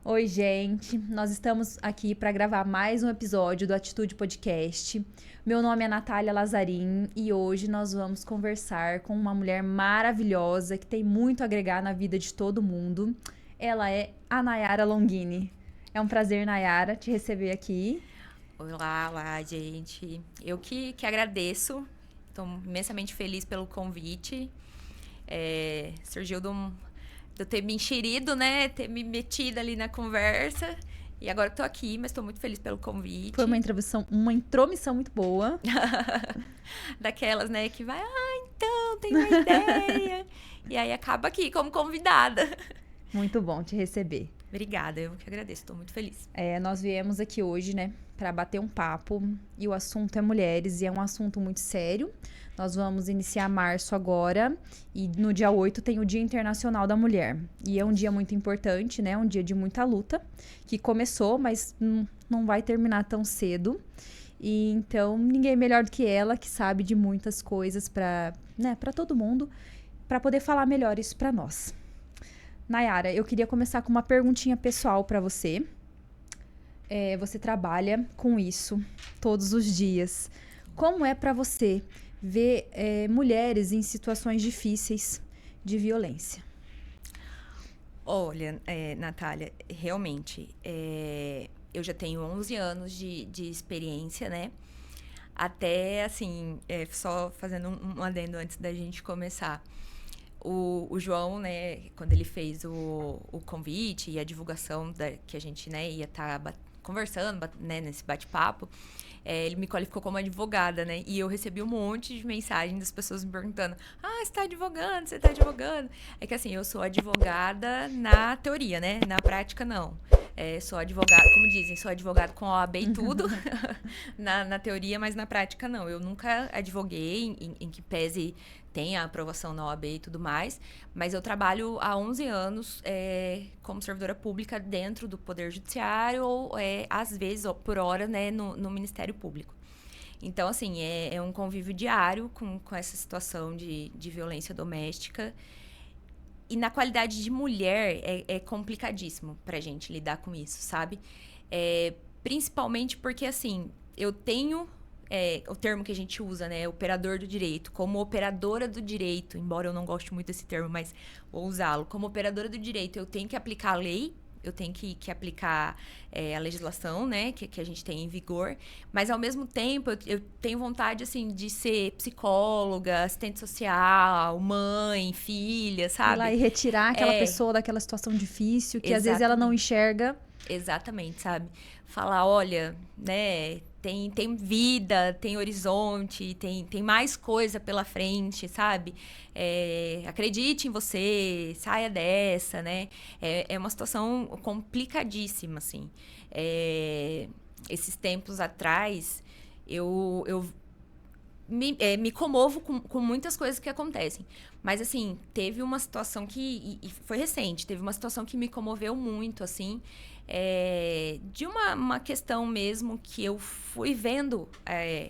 Oi, gente. Nós estamos aqui para gravar mais um episódio do Atitude Podcast. Meu nome é Natália Lazarim e hoje nós vamos conversar com uma mulher maravilhosa que tem muito a agregar na vida de todo mundo. Ela é a Nayara Longini. É um prazer, Nayara, te receber aqui. Olá, olá, gente. Eu que agradeço. Estou imensamente feliz pelo convite. Surgiu de eu ter me enxerido, né? Ter me metido ali na conversa. E agora estou aqui, mas estou muito feliz pelo convite. Foi uma intromissão muito boa. Daquelas, né, que vai, então, tem uma ideia. E aí acaba aqui como convidada. Muito bom te receber. Obrigada, eu que agradeço, estou muito feliz. Nós viemos aqui hoje, né, para bater um papo e o assunto é mulheres e é um assunto muito sério. Nós vamos iniciar março agora e no dia 8 tem o Dia Internacional da Mulher. E é um dia muito importante, né, um dia de muita luta, que começou, mas não vai terminar tão cedo. E então, ninguém melhor do que ela, que sabe de muitas coisas para todo mundo, para poder falar melhor isso para nós. Nayara, eu queria começar com uma perguntinha pessoal para você. Você trabalha com isso todos os dias. Como é para você ver mulheres em situações difíceis de violência? Olha, Natália, realmente, eu já tenho 11 anos de experiência, né? Até, assim, só fazendo um adendo antes da gente começar. O João, né, quando ele fez o convite e a divulgação que a gente, né, ia estar conversando, né, nesse bate-papo, ele me qualificou como advogada, né? E eu recebi um monte de mensagens das pessoas me perguntando: você tá advogando? Você tá advogando? É que assim, eu sou advogada na teoria, né? Na prática, não. Sou advogada, como dizem, sou advogada com OAB e tudo, na teoria, mas na prática, não. Eu nunca advoguei em que pese tem a aprovação na OAB e tudo mais, mas eu trabalho há 11 anos como servidora pública dentro do Poder Judiciário ou, às vezes, ou por hora, né, no Ministério Público. Então, assim, é um convívio diário com essa situação de violência doméstica. E na qualidade de mulher, é complicadíssimo pra gente lidar com isso, sabe? Principalmente porque, assim, eu tenho o termo que a gente usa, né? Operador do direito. Como operadora do direito, embora eu não goste muito desse termo, mas vou usá-lo. Como operadora do direito, eu tenho que aplicar a lei, eu tenho que aplicar a legislação, né? Que a gente tem em vigor. Mas, ao mesmo tempo, eu tenho vontade, assim, de ser psicóloga, assistente social, mãe, filha, sabe? Ir lá e retirar aquela pessoa daquela situação difícil, que às vezes ela não enxerga. Exatamente, sabe? Falar, olha, né, tem vida, tem horizonte, tem mais coisa pela frente, sabe? Acredite em você, saia dessa, né? É uma situação complicadíssima, assim. Esses tempos atrás, eu me comovo com muitas coisas que acontecem. Mas, assim, teve uma situação que... E foi recente. Teve uma situação que me comoveu muito, assim. De uma questão mesmo que eu fui vendo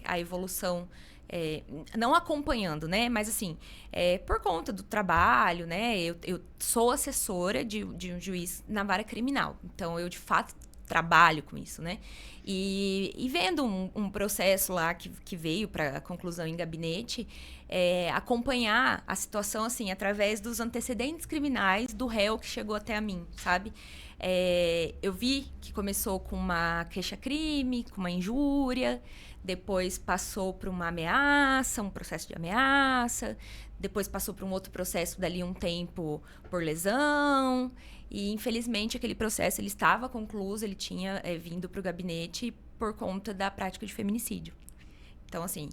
a evolução... não acompanhando, né? Mas, assim, por conta do trabalho, né? Eu sou assessora de um juiz na vara criminal. Então, eu, de fato, trabalho com isso, né? E vendo um processo lá que veio para conclusão em gabinete, acompanhar a situação, assim, através dos antecedentes criminais do réu que chegou até a mim, sabe? Eu vi que começou com uma queixa-crime, com uma injúria, depois passou por uma ameaça, um processo de ameaça, depois passou por um outro processo dali um tempo por lesão. E, infelizmente, aquele processo ele estava concluído, ele tinha vindo para o gabinete por conta da prática de feminicídio. Então, assim,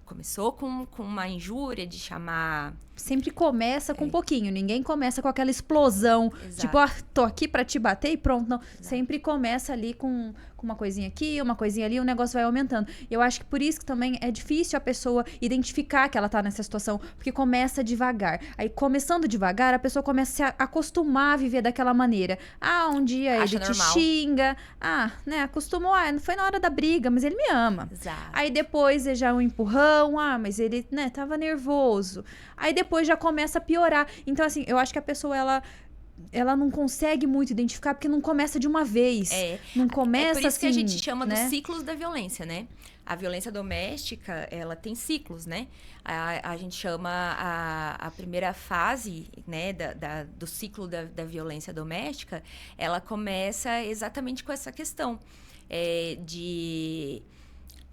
começou com uma injúria de chamar... Sempre começa com um pouquinho, ninguém começa com aquela explosão, Exato. Tipo, tô aqui pra te bater e pronto, não. Exato. Sempre começa ali com uma coisinha aqui, uma coisinha ali, o negócio vai aumentando. Eu acho que por isso que também é difícil a pessoa identificar que ela tá nessa situação, porque começa devagar. Aí, começando devagar, a pessoa começa a se acostumar a viver daquela maneira. Um dia Acha ele normal. te xinga, né, acostumou, não foi na hora da briga, mas ele me ama. Exato. Aí depois é já um empurrão, mas ele, né, tava nervoso. Aí depois já começa a piorar. Então, assim, eu acho que a pessoa, ela ela não consegue muito identificar porque não começa de uma vez. Não começa É por isso assim, que a gente chama né? dos ciclos da violência, né? A violência doméstica, ela tem ciclos, né? A gente chama a primeira fase, né, do ciclo da violência doméstica, ela começa exatamente com essa questão de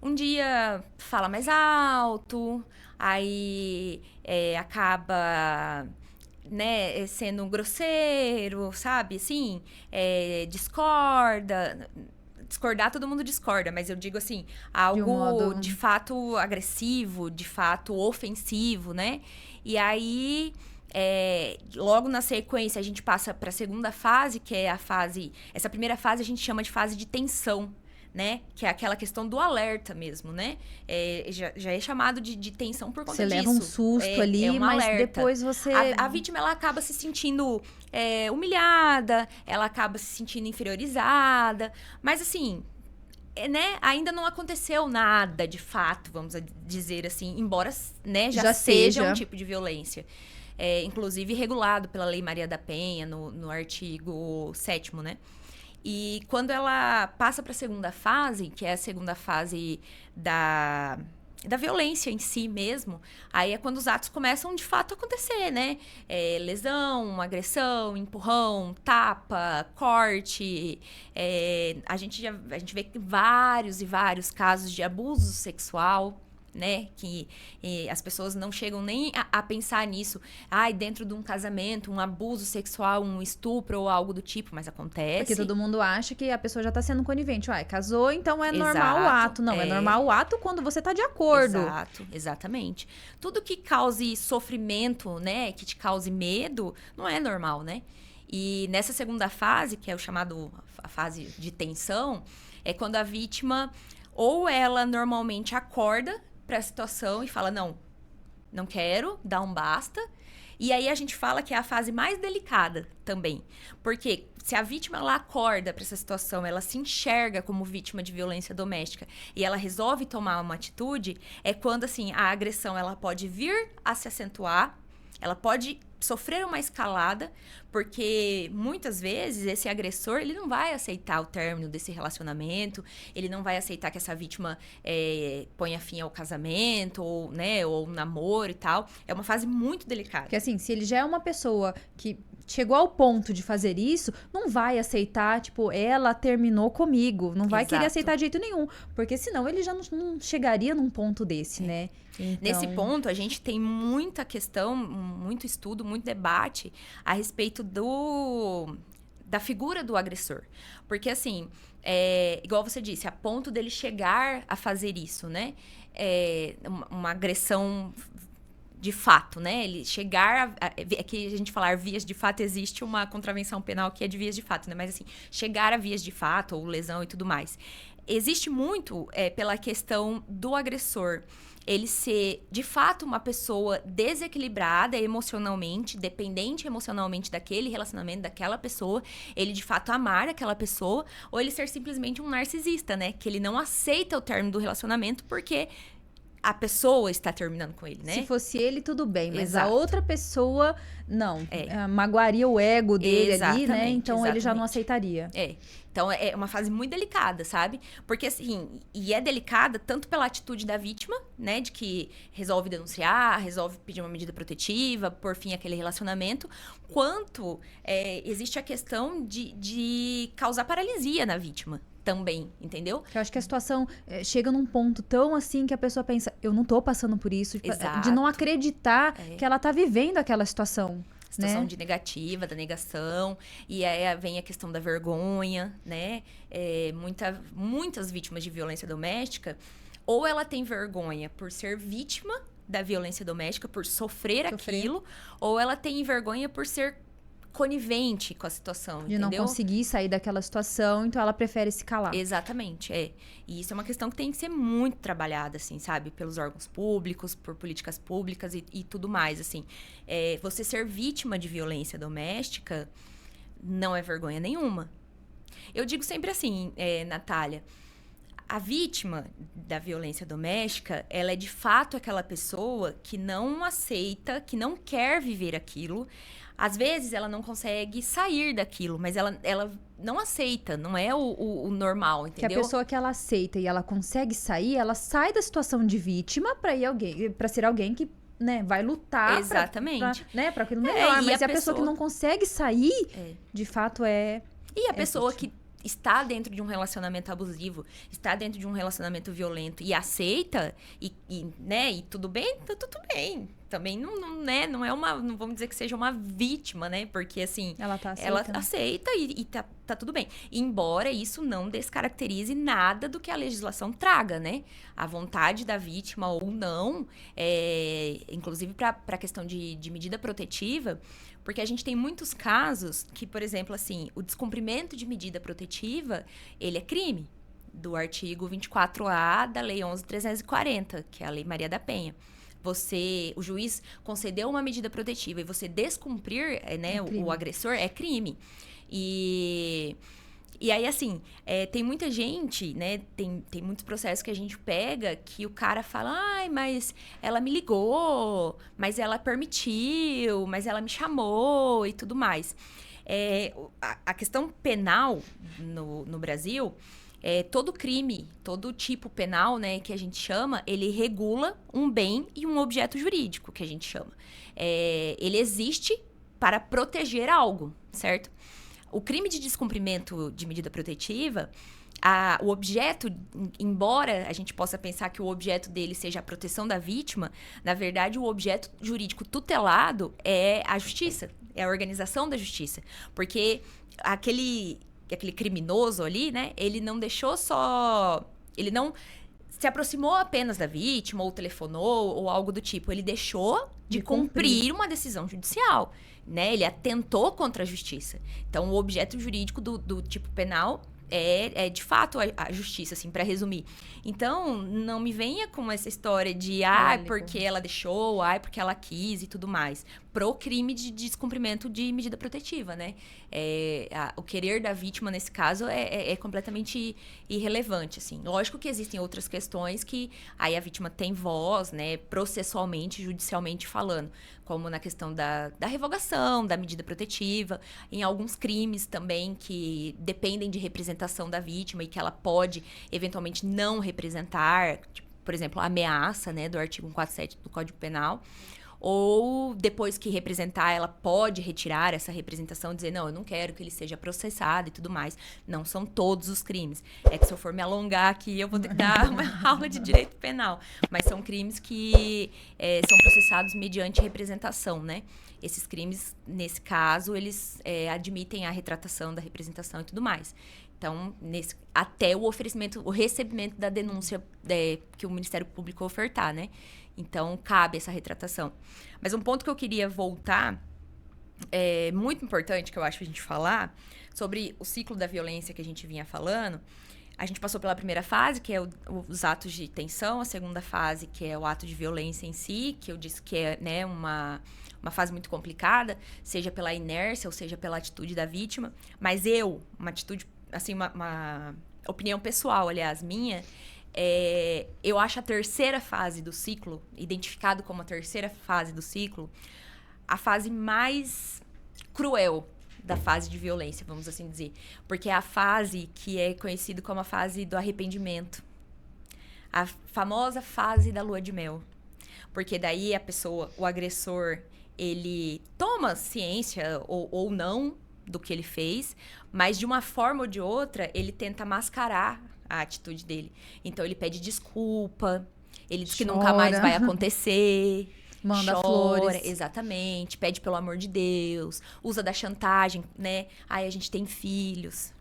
um dia fala mais alto, aí acaba, né, sendo um grosseiro, sabe? Assim, discorda. Discordar, todo mundo discorda, mas eu digo assim, De um algo modo... de fato agressivo, de fato ofensivo, né? E aí, logo na sequência, a gente passa para a segunda fase, que é a fase. Essa primeira fase a gente chama de fase de tensão, né? Que é aquela questão do alerta mesmo, né? Já é chamado de tensão por conta Você disso. leva um susto ali, um mas alerta. depois você... A vítima, ela acaba se sentindo humilhada, ela acaba se sentindo inferiorizada, mas assim... né, ainda não aconteceu nada de fato, vamos dizer assim, embora, né, já seja um tipo de violência. Inclusive regulado pela Lei Maria da Penha, no artigo 7º, né? E quando ela passa para a segunda fase, que é a segunda fase da violência em si mesmo, aí é quando os atos começam de fato a acontecer, né? Lesão, agressão, empurrão, tapa, corte. A gente vê vários e vários casos de abuso sexual, né? Que as pessoas não chegam nem a pensar nisso. Ai, dentro de um casamento, um abuso sexual, um estupro ou algo do tipo, mas acontece. Porque todo mundo acha que a pessoa já tá sendo conivente. Uai, casou, então é normal o Exato, ato. Não, é normal o ato quando você tá de acordo. Exato, exatamente. Tudo que cause sofrimento, né, que te cause medo, não é normal, né? E nessa segunda fase, que é a fase de tensão, é quando a vítima ou ela normalmente acorda para a situação e fala, não quero, dá um basta. E aí a gente fala que é a fase mais delicada também. Porque se a vítima ela acorda para essa situação, ela se enxerga como vítima de violência doméstica e ela resolve tomar uma atitude, é quando assim a agressão ela pode vir a se acentuar, ela pode sofrer uma escalada, porque muitas vezes esse agressor ele não vai aceitar o término desse relacionamento, ele não vai aceitar que essa vítima ponha fim ao casamento, ou, né, ou namoro e tal. É uma fase muito delicada. Porque assim, se ele já é uma pessoa que chegou ao ponto de fazer isso, não vai aceitar, tipo, ela terminou comigo. Não vai querer aceitar de jeito nenhum. Porque senão ele já não chegaria num ponto desse, né? Então... Nesse ponto, a gente tem muita questão, muito estudo, muito debate a respeito da figura do agressor. Porque, assim, igual você disse, a ponto dele chegar a fazer isso, né? Uma agressão de fato, né? Ele chegar que a gente falar vias de fato, existe uma contravenção penal que é de vias de fato, né? Mas assim, chegar a vias de fato, ou lesão e tudo mais. Existe muito pela questão do agressor ele ser, de fato, uma pessoa desequilibrada emocionalmente, dependente emocionalmente daquele relacionamento, daquela pessoa, ele, de fato, amar aquela pessoa, ou ele ser simplesmente um narcisista, né? Que ele não aceita o término do relacionamento porque a pessoa está terminando com ele, né? Se fosse ele, tudo bem, mas Exato. a outra pessoa, não. Magoaria o ego dele ali, né? Então ele já não aceitaria. Então é uma fase muito delicada, sabe? Porque assim, e é delicada tanto pela atitude da vítima, né? De que resolve denunciar, resolve pedir uma medida protetiva, por fim aquele relacionamento, quanto existe a questão de causar paralisia na vítima. Também, entendeu? Eu acho que a situação chega num ponto tão assim que a pessoa pensa, eu não tô passando por isso. De não acreditar que ela tá vivendo aquela situação. Situação, né? de negativa, da negação. E aí vem a questão da vergonha, né? Muitas vítimas de violência doméstica, ou ela tem vergonha por ser vítima da violência doméstica, por sofrer aquilo, ou ela tem vergonha por ser conivente com a situação, de entendeu? não conseguir sair daquela situação, então ela prefere se calar. Exatamente, E isso é uma questão que tem que ser muito trabalhada, assim, sabe? Pelos órgãos públicos, por políticas públicas e tudo mais, assim. Você ser vítima de violência doméstica não é vergonha nenhuma. Eu digo sempre assim, Natália, a vítima da violência doméstica, ela é de fato aquela pessoa que não aceita, que não quer viver aquilo. Às vezes ela não consegue sair daquilo, mas ela não aceita, não é o normal, entendeu? Que a pessoa que ela aceita e ela consegue sair, ela sai da situação de vítima para ser alguém que, né, vai lutar. Exatamente. Para aquilo melhor. Mas e a pessoa que não consegue sair, de fato é. E a pessoa que está dentro de um relacionamento abusivo, está dentro de um relacionamento violento e aceita, né, e tudo bem, tá tudo bem. Também não é uma, não vamos dizer que seja uma vítima, né? Porque assim, ela aceita e tá tudo bem. Embora isso não descaracterize nada do que a legislação traga, né? A vontade da vítima ou não, inclusive para a questão de medida protetiva, porque a gente tem muitos casos que, por exemplo, assim, o descumprimento de medida protetiva, ele é crime, do artigo 24A da Lei 11.340, que é a Lei Maria da Penha. O juiz concedeu uma medida protetiva e você descumprir, né, o agressor, é crime. E aí, assim, tem muita gente, né, tem muitos processos que a gente pega que o cara fala, ai, mas ela me ligou, mas ela permitiu, mas ela me chamou e tudo mais. A questão penal no Brasil... todo crime, todo tipo penal, né, que a gente chama, ele regula um bem e um objeto jurídico, que a gente chama. Ele existe para proteger algo, certo? O crime de descumprimento de medida protetiva, o objeto, embora a gente possa pensar que o objeto dele seja a proteção da vítima, na verdade, o objeto jurídico tutelado é a justiça, é a organização da justiça. Porque aquele criminoso ali, né? Ele não deixou só... Ele não se aproximou apenas da vítima, ou telefonou, ou algo do tipo. Ele deixou de cumprir uma decisão judicial, né? Ele atentou contra a justiça. Então, o objeto jurídico do tipo penal é de fato a justiça, assim, para resumir. Então, não me venha com essa história de porque ela deixou, porque ela quis e tudo mais. Pro crime de descumprimento de medida protetiva, né? O querer da vítima, nesse caso, é completamente irrelevante, assim. Lógico que existem outras questões que aí a vítima tem voz, né? Processualmente, judicialmente falando. Como na questão da revogação, da medida protetiva. Em alguns crimes também que dependem de representação da vítima e que ela pode, eventualmente, não representar. Tipo, por exemplo, a ameaça, né? Do artigo 147 do Código Penal. Ou, depois que representar, ela pode retirar essa representação e dizer, não, eu não quero que ele seja processado e tudo mais. Não são todos os crimes. É que se eu for me alongar aqui, eu vou ter que dar uma aula de direito penal. Mas são crimes que são processados mediante representação, né? Esses crimes, nesse caso, eles admitem a retratação da representação e tudo mais. Então, até o oferecimento, o recebimento da denúncia que o Ministério Público ofertar, né? Então, cabe essa retratação. Mas um ponto que eu queria voltar, muito importante, que eu acho a gente falar, sobre o ciclo da violência que a gente vinha falando. A gente passou pela primeira fase, que é os atos de tensão. A segunda fase, que é o ato de violência em si, que eu disse que é, né, uma fase muito complicada, seja pela inércia ou seja pela atitude da vítima. Mas uma atitude, assim, uma opinião pessoal, aliás, minha... eu acho a terceira fase do ciclo, identificado como a terceira fase do ciclo, a fase mais cruel da fase de violência, vamos assim dizer. Porque é a fase que é conhecida como a fase do arrependimento. A famosa fase da lua de mel. Porque daí a pessoa, o agressor, ele toma ciência ou não do que ele fez, mas de uma forma ou de outra, ele tenta mascarar a atitude dele. Então, ele pede desculpa, ele diz que nunca mais vai acontecer. Manda chora, flores. Exatamente. Pede pelo amor de Deus. Usa da chantagem, né? Ai, a gente tem filhos.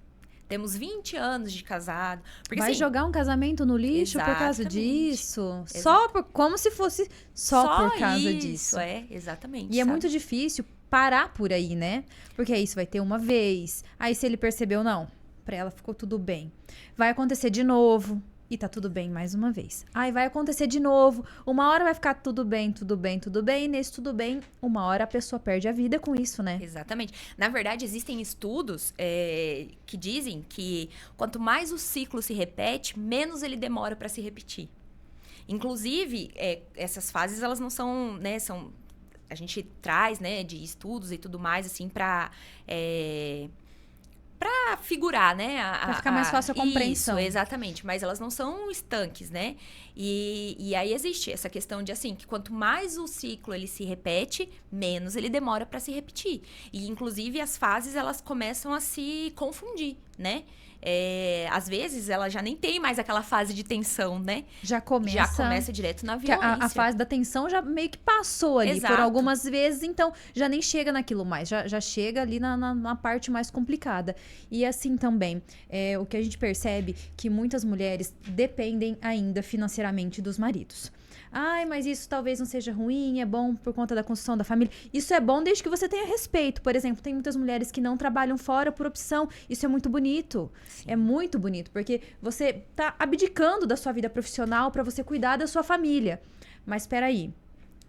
Temos 20 anos de casado. Porque, vai assim, jogar um casamento no lixo por causa exatamente. disso? Como se fosse só por causa disso. Exatamente. E é muito difícil parar por aí, né? Porque aí você vai ter uma vez. Aí se ele percebeu, não, pra ela ficou tudo bem. Vai acontecer de novo. e tá tudo bem mais uma vez. Aí vai acontecer de novo, uma hora vai ficar tudo bem, tudo bem, tudo bem, e nesse tudo bem, uma hora a pessoa perde a vida com isso, né? Exatamente. Na verdade, existem estudos que dizem que quanto mais o ciclo se repete, menos ele demora para se repetir. Inclusive, essas fases, elas não são, né, a gente traz, né, de estudos e tudo mais, assim, para figurar, né? Pra ficar mais fácil a compreensão. Isso, exatamente. Mas elas não são estanques, né? E aí existe essa questão de, assim, que quanto mais o ciclo ele se repete, menos ele demora para se repetir. E, inclusive, as fases, elas começam a se confundir, né? Às vezes, ela já nem tem mais aquela fase de tensão, né? Já começa direto na que violência. a fase da tensão já meio que passou ali Exato. por algumas vezes, então já nem chega naquilo mais, já chega ali na parte mais complicada. E assim também, o que a gente percebe que muitas mulheres dependem ainda financeiramente dos maridos. Ai, mas isso talvez não seja ruim, é bom por conta da construção da família. Isso é bom desde que você tenha respeito. Por exemplo, tem muitas mulheres que não trabalham fora por opção. Isso é muito bonito. Sim. É muito bonito, porque você tá abdicando da sua vida profissional para você cuidar da sua família. Mas espera aí.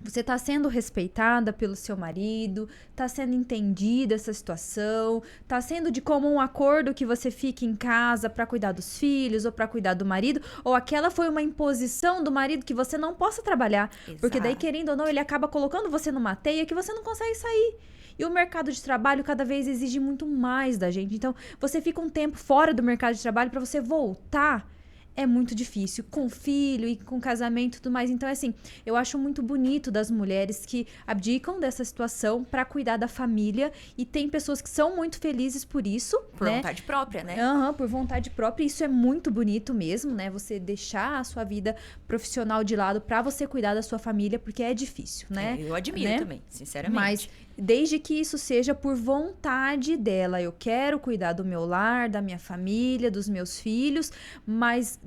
Você está sendo respeitada pelo seu marido, está sendo entendida essa situação, está sendo de comum acordo que você fique em casa para cuidar dos filhos ou para cuidar do marido, ou aquela foi uma imposição do marido que você não possa trabalhar, Exato. Porque daí, querendo ou não, ele acaba colocando você numa teia que você não consegue sair. E o mercado de trabalho cada vez exige muito mais da gente. Então, você fica um tempo fora do mercado de trabalho para você voltar. É muito difícil, com filho e com casamento e tudo mais. Então, assim, eu acho muito bonito das mulheres que abdicam dessa situação para cuidar da família. E tem pessoas que são muito felizes por isso, Por né? vontade própria, né? Por vontade própria. Isso é muito bonito mesmo, né? Você deixar a sua vida profissional de lado para você cuidar da sua família, porque é difícil, né? Eu admiro né? também, sinceramente. Mas desde que isso seja por vontade dela. Eu quero cuidar do meu lar, da minha família, dos meus filhos, mas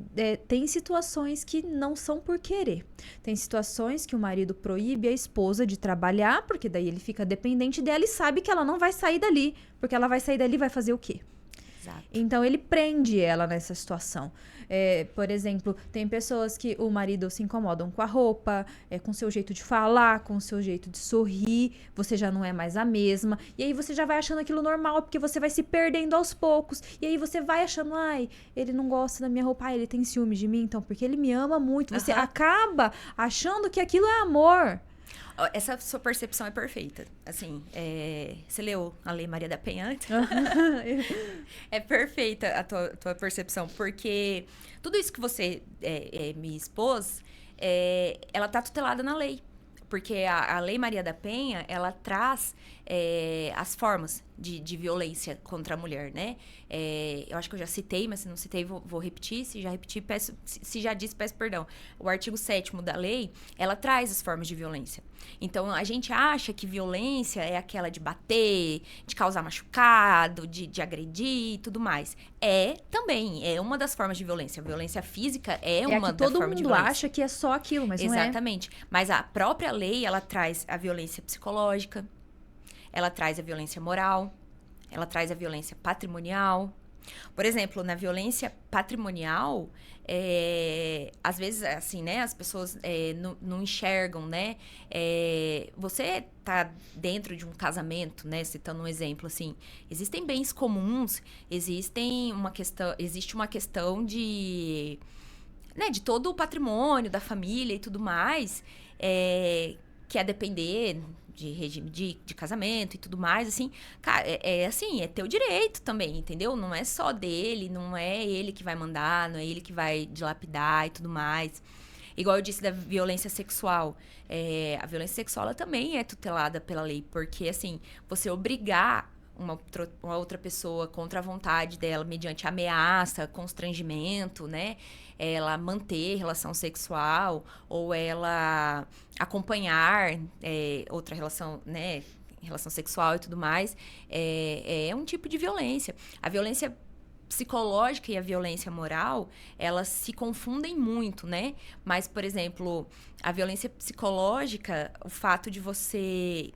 tem situações que não são por querer. Tem situações que o marido proíbe a esposa de trabalhar, porque daí ele fica dependente dela e sabe que ela não vai sair dali, porque ela vai sair dali e vai fazer o quê? Exato. Então, ele prende ela nessa situação. Por exemplo, tem pessoas que o marido se incomodam com a roupa, com o seu jeito de falar, com o seu jeito de sorrir, você já não é mais a mesma. E aí você já vai achando aquilo normal, porque você vai se perdendo aos poucos. E aí você vai achando, ai, ele não gosta da minha roupa, ele tem ciúme de mim, então, porque ele me ama muito. Você acaba achando que aquilo é amor. Essa sua percepção é perfeita. Assim, você leu a Lei Maria da Penha antes? É perfeita a tua percepção, porque tudo isso que você me expôs, ela tá tutelada na lei. Porque a Lei Maria da Penha, ela traz as formas de violência contra a mulher, né? Eu acho que eu já citei, mas se não citei, vou repetir. Se já repeti, se já disse, peço perdão. O artigo 7º da lei, ela traz as formas de violência. Então, a gente acha que violência é aquela de bater, de causar machucado, de agredir e tudo mais. Também, é uma das formas de violência. A violência física é uma das formas de violência. Todo mundo acha que é só aquilo, mas não é. Exatamente. Mas a própria lei, ela traz a violência psicológica, ela traz a violência moral, ela traz a violência patrimonial. Por exemplo, na violência patrimonial, às vezes, assim, né, as pessoas não enxergam, né? Você tá dentro de um casamento, né? Citando um exemplo, assim, existem bens comuns, existe uma questão de todo o patrimônio da família e tudo mais, que a depender de regime de casamento e tudo mais, assim, cara, assim, é teu direito também, entendeu? Não é só dele, não é ele que vai mandar, não é ele que vai dilapidar e tudo mais. Igual eu disse da violência sexual. A violência sexual, ela também é tutelada pela lei, porque, assim, você obrigar uma outra pessoa contra a vontade dela, mediante ameaça, constrangimento, né? Ela manter relação sexual ou ela acompanhar outra relação, né? Relação sexual e tudo mais, é um tipo de violência. A violência psicológica e a violência moral, elas se confundem muito, né? Mas, por exemplo, a violência psicológica, o fato de você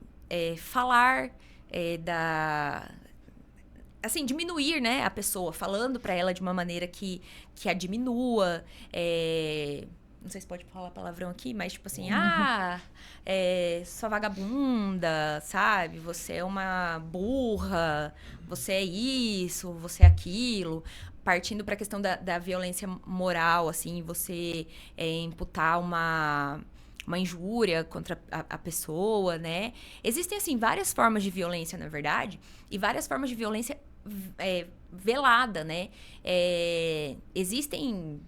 falar assim, diminuir, né, a pessoa, falando pra ela de uma maneira que a diminua. Não sei se pode falar palavrão aqui, mas tipo assim, sua vagabunda, sabe? Você é uma burra, você é isso, você é aquilo. Partindo pra questão da violência moral, assim, você imputar uma injúria contra a pessoa, né? Existem, assim, várias formas de violência, na verdade, e várias formas de violência velada, né? Existem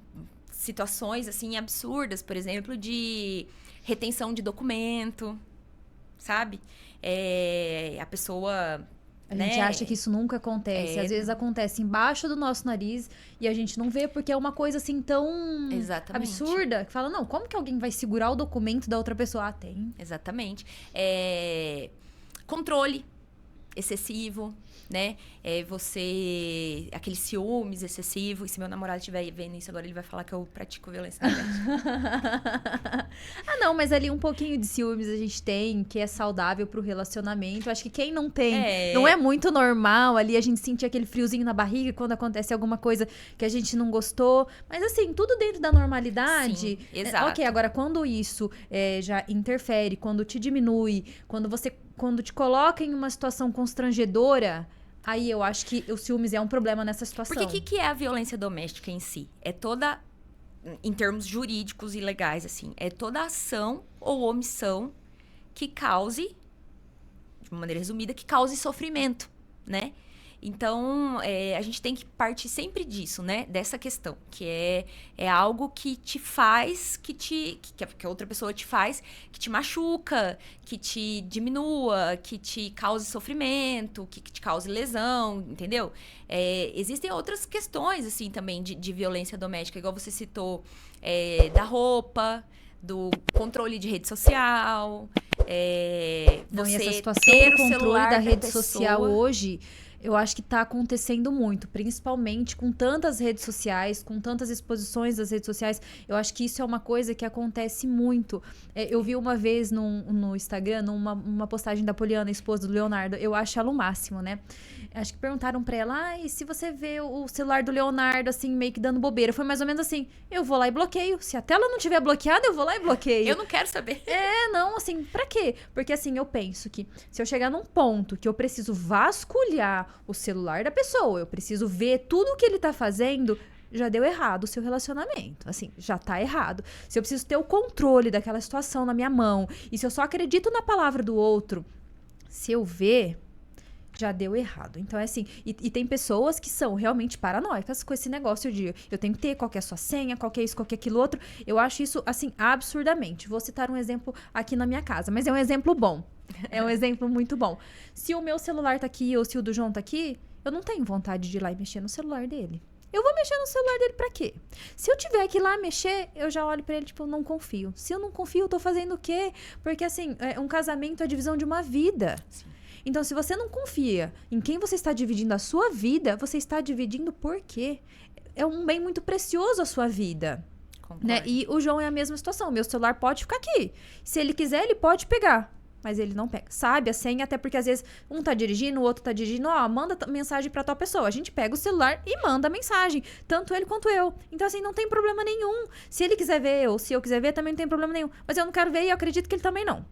situações, assim, absurdas, por exemplo, de retenção de documento, sabe? A pessoa... A gente acha que isso nunca acontece. Às vezes acontece embaixo do nosso nariz e a gente não vê porque é uma coisa assim tão absurda. Que fala, não, como que alguém vai segurar o documento da outra pessoa? Ah, tem. Exatamente. Controle excessivo, né? Aquele ciúmes excessivo. E se meu namorado estiver vendo isso agora, ele vai falar que eu pratico violência doméstica. Não, mas ali um pouquinho de ciúmes a gente tem, que é saudável pro relacionamento. Acho que quem não tem, não é muito normal ali a gente sentir aquele friozinho na barriga quando acontece alguma coisa que a gente não gostou. Mas assim, tudo dentro da normalidade. Sim, exato. Ok, agora quando isso já interfere, quando te diminui, quando te coloca em uma situação constrangedora, aí eu acho que o ciúmes é um problema nessa situação. Porque o que é a violência doméstica em si? É toda, em termos jurídicos e legais, assim, é toda ação ou omissão que cause, de uma maneira resumida, que cause sofrimento, né? Então, a gente tem que partir sempre disso, né? Dessa questão, que é algo que te faz, que a outra pessoa te faz, que te machuca, que te diminua, que te cause sofrimento, que te cause lesão, entendeu? Existem outras questões, assim, também de violência doméstica, igual você citou, da roupa, do controle de rede social, Não, e você essa situação ter do o controle celular da rede pessoa. social hoje, eu acho que tá acontecendo muito, principalmente com tantas redes sociais, com tantas exposições das redes sociais. Eu acho que isso é uma coisa que acontece muito. Eu vi uma vez no Instagram, uma postagem da Poliana, esposa do Leonardo. Eu acho ela o máximo, né? Acho que perguntaram pra ela, e se você vê o celular do Leonardo, assim, meio que dando bobeira? Foi mais ou menos assim, eu vou lá e bloqueio. Se a tela não tiver bloqueada, eu vou lá e bloqueio. Eu não quero saber. Não, assim, pra quê? Porque, assim, eu penso que se eu chegar num ponto que eu preciso vasculhar o celular da pessoa, eu preciso ver tudo o que ele tá fazendo, já deu errado o seu relacionamento. Assim, já tá errado. Se eu preciso ter o controle daquela situação na minha mão, e se eu só acredito na palavra do outro, se eu ver, já deu errado. Então é assim, e tem pessoas que são realmente paranoicas com esse negócio de eu tenho que ter qual que é a sua senha, qual que é isso, qual que é aquilo outro. Eu acho isso, assim, absurdamente. Vou citar um exemplo aqui na minha casa, mas é um exemplo bom. É um exemplo muito bom. Se o meu celular tá aqui ou se o do João tá aqui, eu não tenho vontade de ir lá e mexer no celular dele. Eu vou mexer no celular dele pra quê? Se eu tiver que ir lá mexer, eu já olho pra ele, tipo, não confio. Se eu não confio, eu tô fazendo o quê? Porque, assim, um casamento é a divisão de uma vida. Sim. Então, se você não confia em quem você está dividindo a sua vida, você está dividindo por quê? É um bem muito precioso a sua vida. Né? E o João é a mesma situação. Meu celular pode ficar aqui. Se ele quiser, ele pode pegar. Mas ele não pega. Sabe a senha, até porque às vezes um tá dirigindo, o outro tá dirigindo. Manda mensagem pra tal pessoa. A gente pega o celular e manda a mensagem. Tanto ele quanto eu. Então, assim, não tem problema nenhum. Se ele quiser ver ou se eu quiser ver, também não tem problema nenhum. Mas eu não quero ver e eu acredito que ele também não.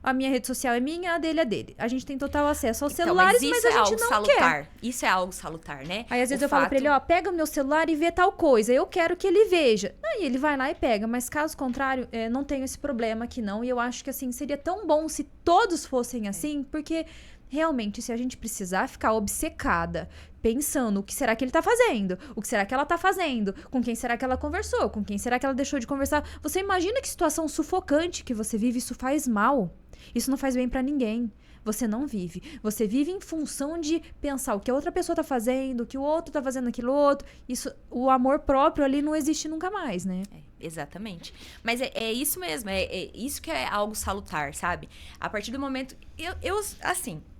A minha rede social é minha, a dele é dele. A gente tem total acesso aos celulares, mas a gente não quer. Isso é algo salutar, né? Aí, às vezes, eu falo pra ele, pega o meu celular e vê tal coisa. Eu quero que ele veja. Aí ele vai lá e pega. Mas, caso contrário, não tenho esse problema aqui, não. E eu acho que, assim, seria tão bom se todos fossem assim, porque... Realmente, se a gente precisar ficar obcecada, pensando o que será que ele tá fazendo, o que será que ela tá fazendo, com quem será que ela conversou, com quem será que ela deixou de conversar, você imagina que situação sufocante que você vive, isso faz mal. Isso não faz bem pra ninguém. Você não vive. Você vive em função de pensar o que a outra pessoa tá fazendo, o que o outro tá fazendo aquilo outro. Isso, o amor próprio ali não existe nunca mais, né? Exatamente. Mas é isso mesmo, é isso que é algo salutar, sabe? A partir do momento...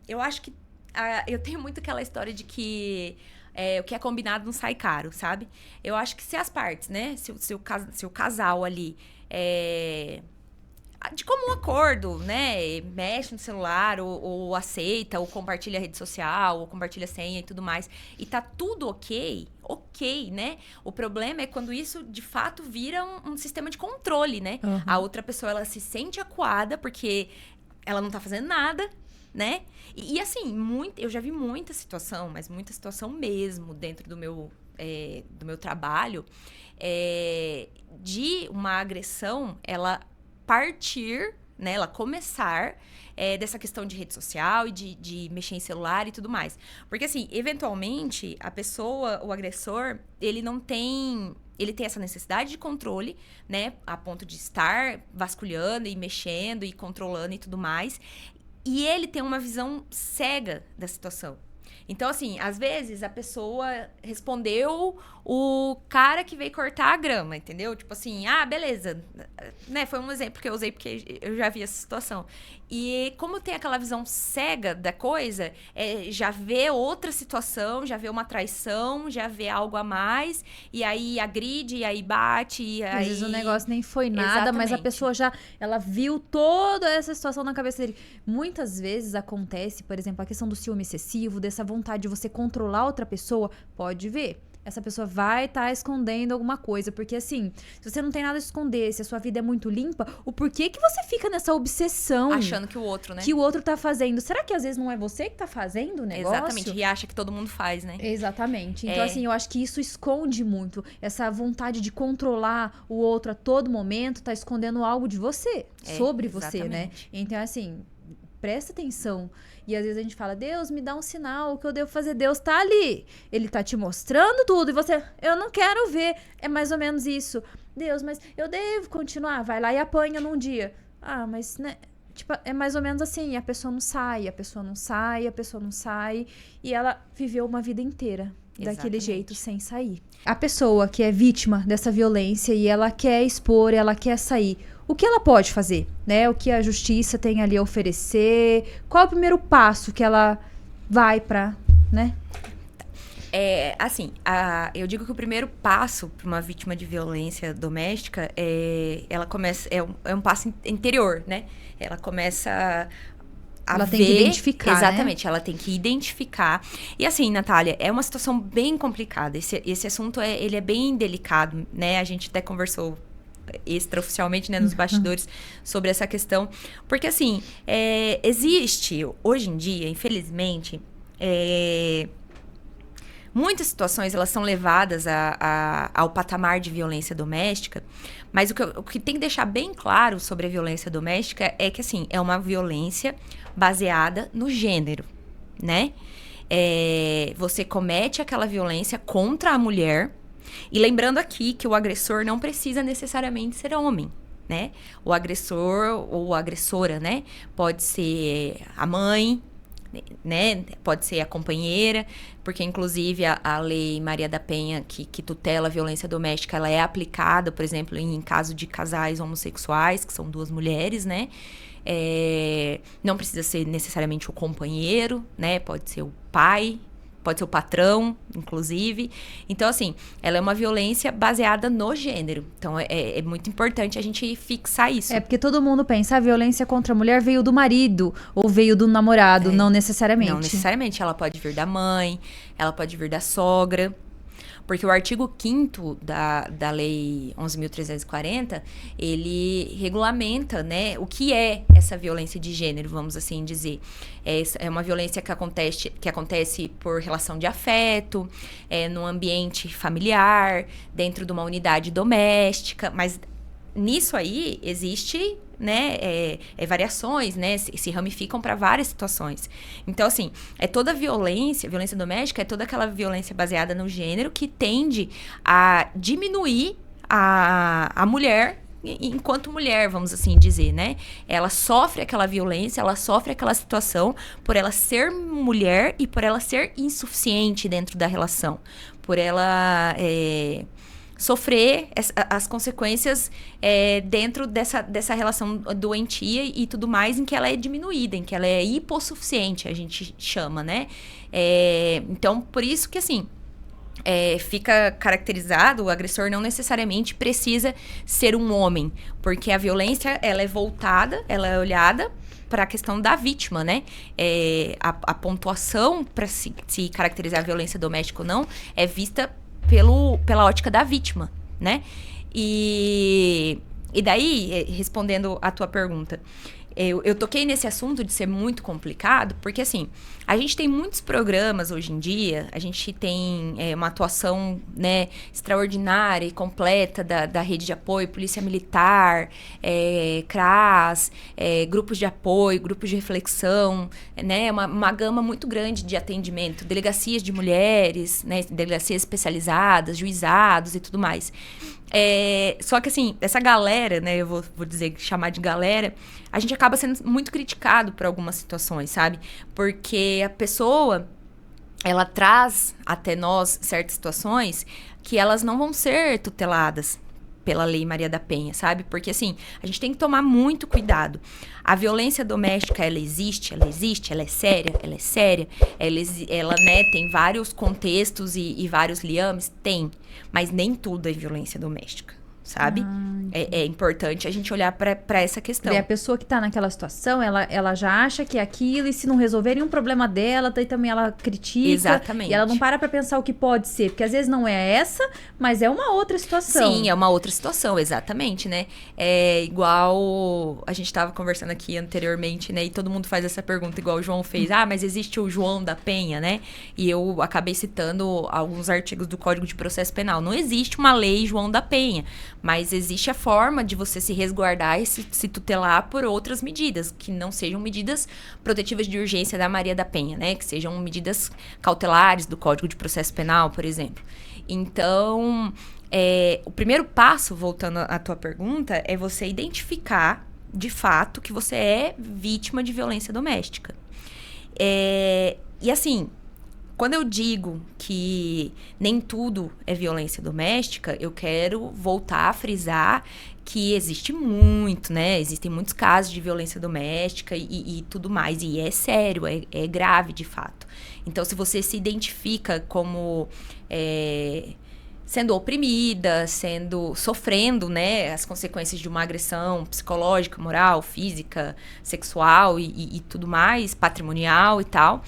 Eu acho que... eu tenho muito aquela história de que o que é combinado não sai caro, sabe? Eu acho que se as partes, né? Se o casal ali de comum acordo, né? Mexe no celular, ou aceita, ou compartilha a rede social, ou compartilha a senha e tudo mais. E tá tudo ok, né? O problema é quando isso, de fato, vira um sistema de controle, né? Uhum. A outra pessoa, ela se sente acuada porque ela não tá fazendo nada, né? E assim, eu já vi muita situação, mas muita situação mesmo dentro do meu trabalho, de uma agressão, ela partir, né, ela começar dessa questão de rede social e de mexer em celular e tudo mais. Porque, assim, eventualmente, a pessoa, o agressor, ele tem essa necessidade de controle, né, a ponto de estar vasculhando e mexendo e controlando e tudo mais. E ele tem uma visão cega da situação. Então, assim, às vezes a pessoa respondeu o cara que veio cortar a grama, entendeu? Tipo assim, beleza. Né? Foi um exemplo que eu usei porque eu já vi essa situação. E como tem aquela visão cega da coisa, já vê outra situação, já vê uma traição, já vê algo a mais, e aí agride, e aí bate, e aí... Às vezes o negócio nem foi nada, mas a Exatamente. pessoa ela viu toda essa situação na cabeça dele. Muitas vezes acontece, por exemplo, a questão do ciúme excessivo, dessa vontade de você controlar outra pessoa, pode ver. Essa pessoa vai estar escondendo alguma coisa. Porque, assim, se você não tem nada a esconder, se a sua vida é muito limpa, o porquê que você fica nessa obsessão? Achando que o outro, né? Que o outro tá fazendo. Será que às vezes não é você que tá fazendo o negócio? Exatamente. E acha que todo mundo faz, né? Exatamente. Então, assim, eu acho que isso esconde muito. Essa vontade de controlar o outro a todo momento tá escondendo algo de você, sobre você, né? Então, assim, presta atenção. E às vezes a gente fala, Deus, me dá um sinal, o que eu devo fazer? Deus tá ali. Ele tá te mostrando tudo. E você, eu não quero ver. É mais ou menos isso. Deus, mas eu devo continuar. Vai lá e apanha num dia. Mas, né? Tipo, é mais ou menos assim. A pessoa não sai, a pessoa não sai, a pessoa não sai. E ela viveu uma vida inteira daquele jeito, sem sair. A pessoa que é vítima dessa violência e ela quer expor, ela quer sair, o que ela pode fazer, né? O que a justiça tem ali a oferecer? Qual é o primeiro passo que ela vai pra, né? Assim, eu digo que o primeiro passo para uma vítima de violência doméstica ela começa, é um passo interior, né? Ela começa ela tem que identificar, exatamente, né? Ela tem que identificar. E assim, Natália, é uma situação bem complicada. Esse assunto ele é bem delicado, né? A gente até conversou extraoficialmente, né, nos bastidores, sobre essa questão. Porque, assim, existe, hoje em dia, infelizmente, muitas situações, elas são levadas ao patamar de violência doméstica, mas o que tem que deixar bem claro sobre a violência doméstica é que, assim, é uma violência baseada no gênero, né? Você comete aquela violência contra a mulher. E lembrando aqui que o agressor não precisa necessariamente ser homem, né? O agressor ou a agressora, né? Pode ser a mãe, né? Pode ser a companheira, porque inclusive a Lei Maria da Penha, que tutela a violência doméstica, ela é aplicada, por exemplo, em caso de casais homossexuais, que são duas mulheres, né? Não precisa ser necessariamente o companheiro, né? Pode ser o pai, pode ser o patrão, inclusive. Então, assim, ela é uma violência baseada no gênero. Então, é muito importante a gente fixar isso. Porque todo mundo pensa, a violência contra a mulher veio do marido ou veio do namorado, não necessariamente. Não necessariamente. Ela pode vir da mãe, ela pode vir da sogra. Porque o artigo 5º da Lei 11.340, ele regulamenta, né, o que é essa violência de gênero, vamos assim dizer. É uma violência que acontece por relação de afeto, no ambiente familiar, dentro de uma unidade doméstica, mas nisso aí existe, né, variações, né, se ramificam para várias situações. Então, assim, toda violência doméstica é toda aquela violência baseada no gênero que tende a diminuir a mulher enquanto mulher, vamos assim dizer, né? Ela sofre aquela violência, ela sofre aquela situação por ela ser mulher e por ela ser insuficiente dentro da relação, por ela sofrer as consequências dentro dessa relação doentia e tudo mais, em que ela é diminuída, em que ela é hipossuficiente, a gente chama, né? Então, por isso que, assim, fica caracterizado, o agressor não necessariamente precisa ser um homem, porque a violência, ela é voltada, ela é olhada para a questão da vítima, né? A pontuação para se caracterizar a violência doméstica ou não é vista pela ótica da vítima, né? E daí, respondendo a tua pergunta, eu toquei nesse assunto de ser muito complicado, porque assim, a gente tem muitos programas hoje em dia, a gente tem uma atuação, né, extraordinária e completa da rede de apoio, Polícia Militar, CRAS, grupos de apoio, grupos de reflexão, né, uma gama muito grande de atendimento, delegacias de mulheres, né, delegacias especializadas, juizados e tudo mais. Só que assim, essa galera, né, eu vou dizer, chamar de galera, a gente acaba sendo muito criticado por algumas situações, sabe? Porque a pessoa, ela traz até nós certas situações que elas não vão ser tuteladas pela Lei Maria da Penha, sabe? Porque assim, a gente tem que tomar muito cuidado. A violência doméstica, ela existe, ela é séria, ela né, tem vários contextos e vários liames, tem, mas nem tudo é violência doméstica, sabe? É importante a gente olhar para essa questão. E a pessoa que tá naquela situação, ela já acha que é aquilo, e se não resolverem um problema dela, daí também ela critica. Exatamente. E ela não para pra pensar o que pode ser, porque às vezes não é essa, mas é uma outra situação. Sim, é uma outra situação, exatamente, né? É igual a gente tava conversando aqui anteriormente, né? E todo mundo faz essa pergunta igual o João fez. Mas existe o João da Penha, né? E eu acabei citando alguns artigos do Código de Processo Penal. Não existe uma lei João da Penha, mas existe a forma de você se resguardar e se tutelar por outras medidas, que não sejam medidas protetivas de urgência da Maria da Penha, né? Que sejam medidas cautelares do Código de Processo Penal, por exemplo. Então, o primeiro passo, voltando à tua pergunta, é você identificar, de fato, que você é vítima de violência doméstica. E assim, quando eu digo que nem tudo é violência doméstica, eu quero voltar a frisar que existe muito, né? Existem muitos casos de violência doméstica e tudo mais. E é sério, é grave de fato. Então, se você se identifica como sendo oprimida, sofrendo, né, as consequências de uma agressão psicológica, moral, física, sexual e tudo mais, patrimonial e tal,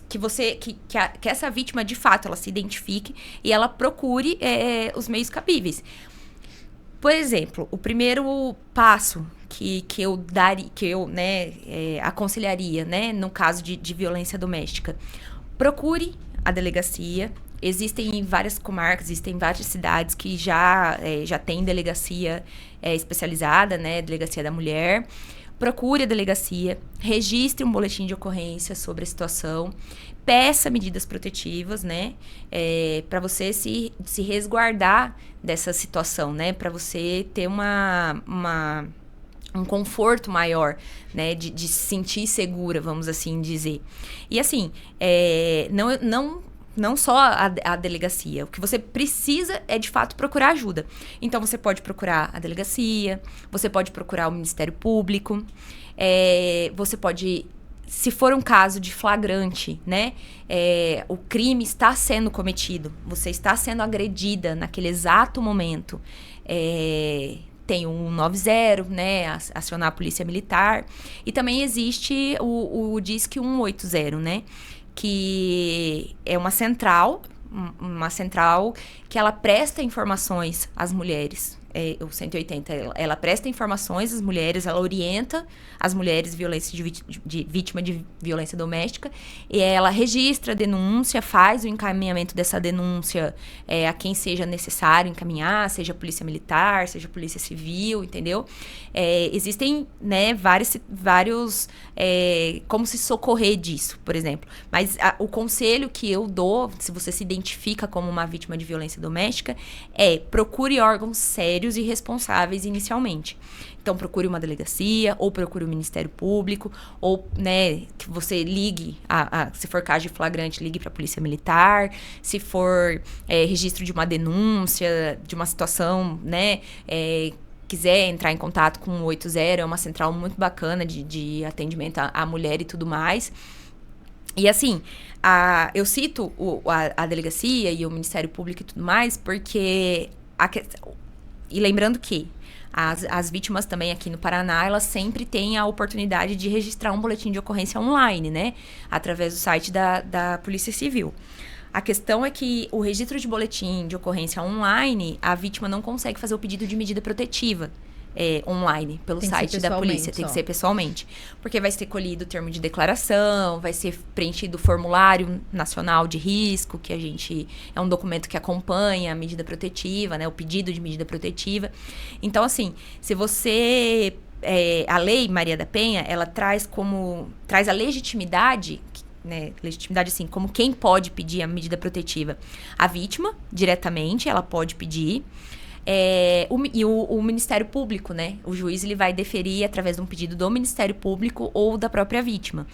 que essa vítima, de fato, ela se identifique e ela procure os meios cabíveis. Por exemplo, o primeiro passo que eu aconselharia, né, no caso de violência doméstica, procure a delegacia. Existem várias comarcas, existem várias cidades que já tem delegacia especializada, né, delegacia da mulher. Procure a delegacia, registre um boletim de ocorrência sobre a situação, peça medidas protetivas, né, para você se resguardar dessa situação, né, para você ter um conforto maior, né, de se sentir segura, vamos assim dizer. E assim, não só a delegacia. O que você precisa é, de fato, procurar ajuda. Então, você pode procurar a delegacia, você pode procurar o Ministério Público, você pode, se for um caso de flagrante, né, o crime está sendo cometido, você está sendo agredida naquele exato momento, tem o 190, né, acionar a Polícia Militar, e também existe o Disque 180, né, que é uma central que ela presta informações às mulheres. O 180, ela presta informações às mulheres, ela orienta as mulheres vítima de violência doméstica, e ela registra a denúncia, faz o encaminhamento dessa denúncia a quem seja necessário encaminhar, seja Polícia Militar, seja Polícia Civil, entendeu? Existem, né, vários como se socorrer disso, por exemplo. Mas o conselho que eu dou, se você se identifica como uma vítima de violência doméstica, procure órgãos sérios e responsáveis inicialmente. Então, procure uma delegacia, ou procure o Ministério Público, ou, né, que você ligue, se for caso de flagrante, ligue para a Polícia Militar. Se for registro de uma denúncia, de uma situação, né, quiser entrar em contato com o 80, é uma central muito bacana de atendimento à mulher e tudo mais. E assim, eu cito a delegacia e o Ministério Público e tudo mais, porque... E lembrando que as vítimas também aqui no Paraná, elas sempre têm a oportunidade de registrar um boletim de ocorrência online, né? Através do site da Polícia Civil. A questão é que o registro de boletim de ocorrência online, a vítima não consegue fazer o pedido de medida protetiva online, pelo site da polícia. Tem que ser pessoalmente. Porque vai ser colhido o termo de declaração, vai ser preenchido o formulário nacional de risco, que é um documento que acompanha a medida protetiva, né? O pedido de medida protetiva. Então, assim, se você... a Lei Maria da Penha, ela traz a legitimidade... Né, legitimidade, assim, como quem pode pedir a medida protetiva? A vítima, diretamente, ela pode pedir. O Ministério Público, né? O juiz ele vai deferir através de um pedido do Ministério Público ou da própria vítima.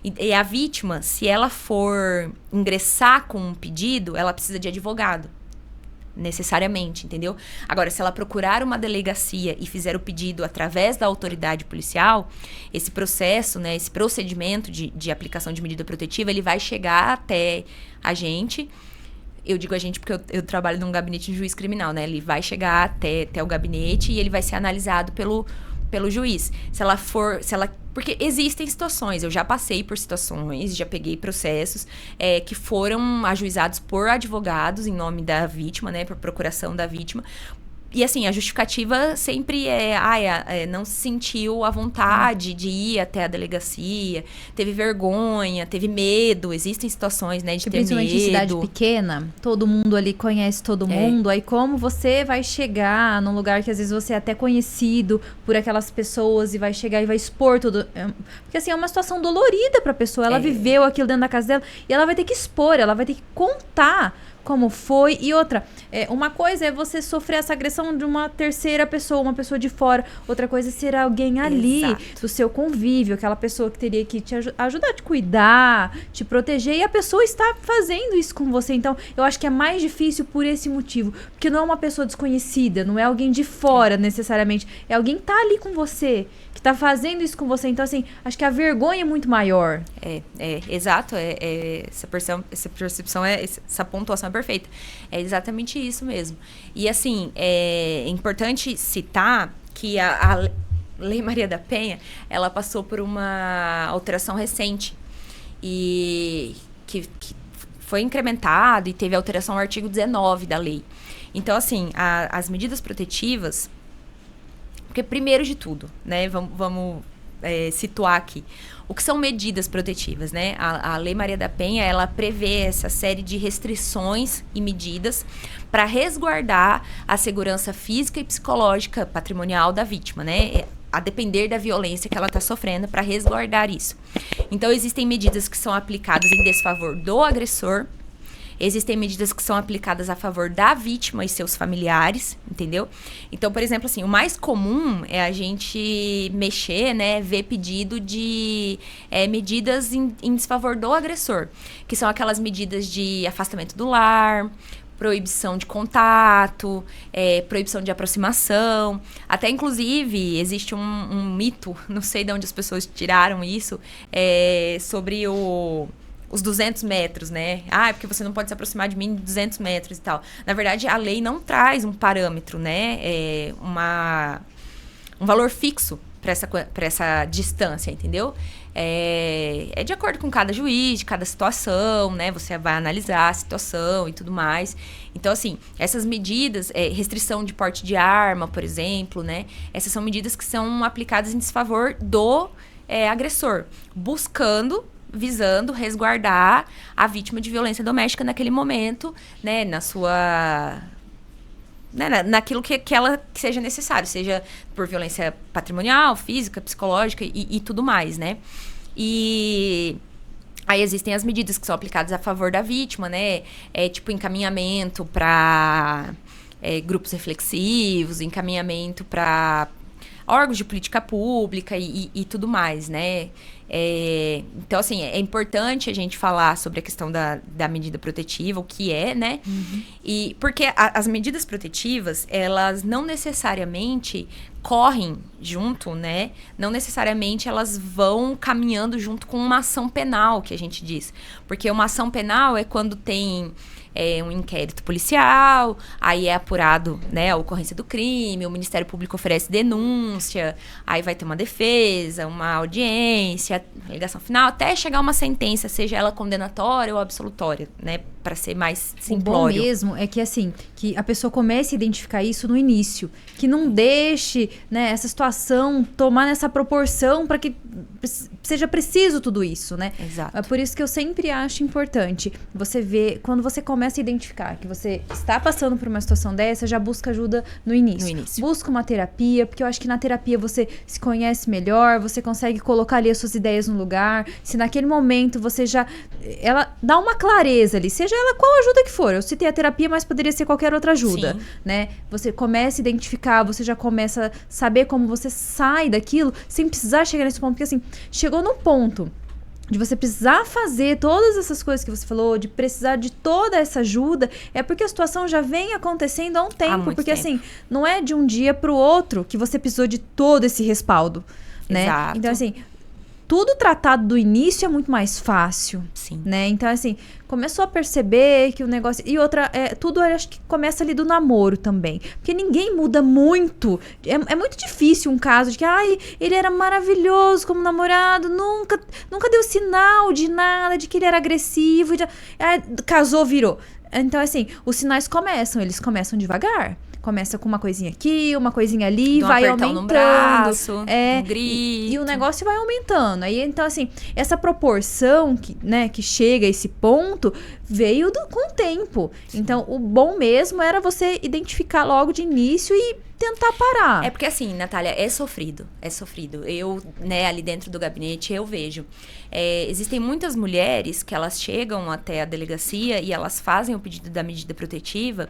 E a vítima, se ela for ingressar com um pedido, ela precisa de advogado. Necessariamente, entendeu? Agora, se ela procurar uma delegacia e fizer o pedido através da autoridade policial, esse processo, né, esse procedimento de aplicação de medida protetiva, ele vai chegar até a gente. Eu digo a gente porque eu trabalho num gabinete de juiz criminal, né? Ele vai chegar até o gabinete e ele vai ser analisado pelo juiz. Porque existem situações, eu já passei por situações, já peguei processos que foram ajuizados por advogados em nome da vítima, né? Por procuração da vítima. E assim, a justificativa sempre não se sentiu à vontade de ir até a delegacia, teve vergonha, teve medo, existem situações, né, de ter medo. Principalmente em cidade pequena, todo mundo ali conhece todo mundo, aí como você vai chegar num lugar que às vezes você é até conhecido por aquelas pessoas e vai chegar e vai expor tudo. Porque assim, é uma situação dolorida pra pessoa, ela viveu aquilo dentro da casa dela e ela vai ter que expor, ela vai ter que contar como foi. E outra, uma coisa é você sofrer essa agressão de uma terceira pessoa, uma pessoa de fora. Outra coisa é ser alguém ali, do seu convívio, aquela pessoa que teria que te ajudar a te cuidar, te proteger, e a pessoa está fazendo isso com você. Então, eu acho que é mais difícil por esse motivo, porque não é uma pessoa desconhecida, não é alguém de fora necessariamente, é alguém que tá ali com você, que tá fazendo isso com você. Então, assim, acho que a vergonha é muito maior. Exato, essa percepção, essa pontuação é perfeita. É exatamente isso mesmo. E, assim, é importante citar que a Lei Maria da Penha, ela passou por uma alteração recente e que foi incrementado e teve alteração ao artigo 19 da lei. Então, assim, as medidas protetivas... Porque, primeiro de tudo, né, vamos situar aqui. O que são medidas protetivas, né? A Lei Maria da Penha, ela prevê essa série de restrições e medidas para resguardar a segurança física e psicológica patrimonial da vítima, né? A depender da violência que ela está sofrendo, para resguardar isso. Então, existem medidas que são aplicadas em desfavor do agressor. Existem medidas que são aplicadas a favor da vítima e seus familiares, entendeu? Então, por exemplo, assim, o mais comum é a gente mexer, né, ver pedido de medidas em desfavor do agressor, que são aquelas medidas de afastamento do lar, proibição de contato, proibição de aproximação. Até, inclusive, existe um mito, não sei de onde as pessoas tiraram isso, sobre os 200 metros, né? Porque você não pode se aproximar de mim de 200 metros e tal. Na verdade, a lei não traz um parâmetro, né? Um valor fixo para essa distância, entendeu? É de acordo com cada juiz, de cada situação, né? Você vai analisar a situação e tudo mais. Então, assim, essas medidas, restrição de porte de arma, por exemplo, né? Essas são medidas que são aplicadas em desfavor do agressor, visando resguardar a vítima de violência doméstica naquele momento, né, naquilo que seja necessário, seja por violência patrimonial, física, psicológica e tudo mais, né? E aí existem as medidas que são aplicadas a favor da vítima, né? Tipo encaminhamento para grupos reflexivos, encaminhamento para órgãos de política pública e tudo mais, né? Então, assim, é importante a gente falar sobre a questão da medida protetiva, o que é, né? E porque as medidas protetivas, elas não necessariamente correm junto, né? Não necessariamente elas vão caminhando junto com uma ação penal, que a gente diz. Porque uma ação penal é quando tem um inquérito policial, aí é apurado, né, a ocorrência do crime, o Ministério Público oferece denúncia, aí vai ter uma defesa, uma audiência, alegação final, até chegar a uma sentença, seja ela condenatória ou absolutória, né, para ser mais simplório. O bom mesmo é que, assim, que a pessoa comece a identificar isso no início, que não deixe, né, essa situação tomar nessa proporção para que seja preciso tudo isso, né? Exato. É por isso que eu sempre acho importante você ver, quando você começa a identificar que você está passando por uma situação dessa, já busca ajuda no início. Busca uma terapia, porque eu acho que na terapia você se conhece melhor, você consegue colocar ali as suas ideias no lugar. Se naquele momento você já... Ela dá uma clareza ali, seja ela qual ajuda que for. Eu citei a terapia, mas poderia ser qualquer outra ajuda, Sim. né? Você começa a identificar, você já começa a saber como você sai daquilo sem precisar chegar nesse ponto, porque assim, chegou num ponto de você precisar fazer todas essas coisas que você falou, de precisar de toda essa ajuda, é porque a situação já vem acontecendo há um tempo. Porque tempo. assim, não é de um dia para o outro que você precisou de todo esse respaldo, né? Exato. Então assim, tudo tratado do início é muito mais fácil. Sim. Né? Então, assim, começou a perceber que o negócio... E outra, tudo eu acho que começa ali do namoro também. Porque ninguém muda muito. É muito difícil um caso de que, ai, ele era maravilhoso como namorado, nunca deu sinal de nada, de que ele era agressivo. Casou, virou. Então, assim, os sinais eles começam devagar. Começa com uma coisinha aqui, uma coisinha ali, vai aumentando. No braço, um grito. E o negócio vai aumentando. Aí, então, assim, essa proporção que chega a esse ponto veio com o tempo. Sim. Então, o bom mesmo era você identificar logo de início e tentar parar. É porque, assim, Natália, é sofrido. Eu, né, ali dentro do gabinete, eu vejo. Existem muitas mulheres que elas chegam até a delegacia e elas fazem o pedido da medida protetiva.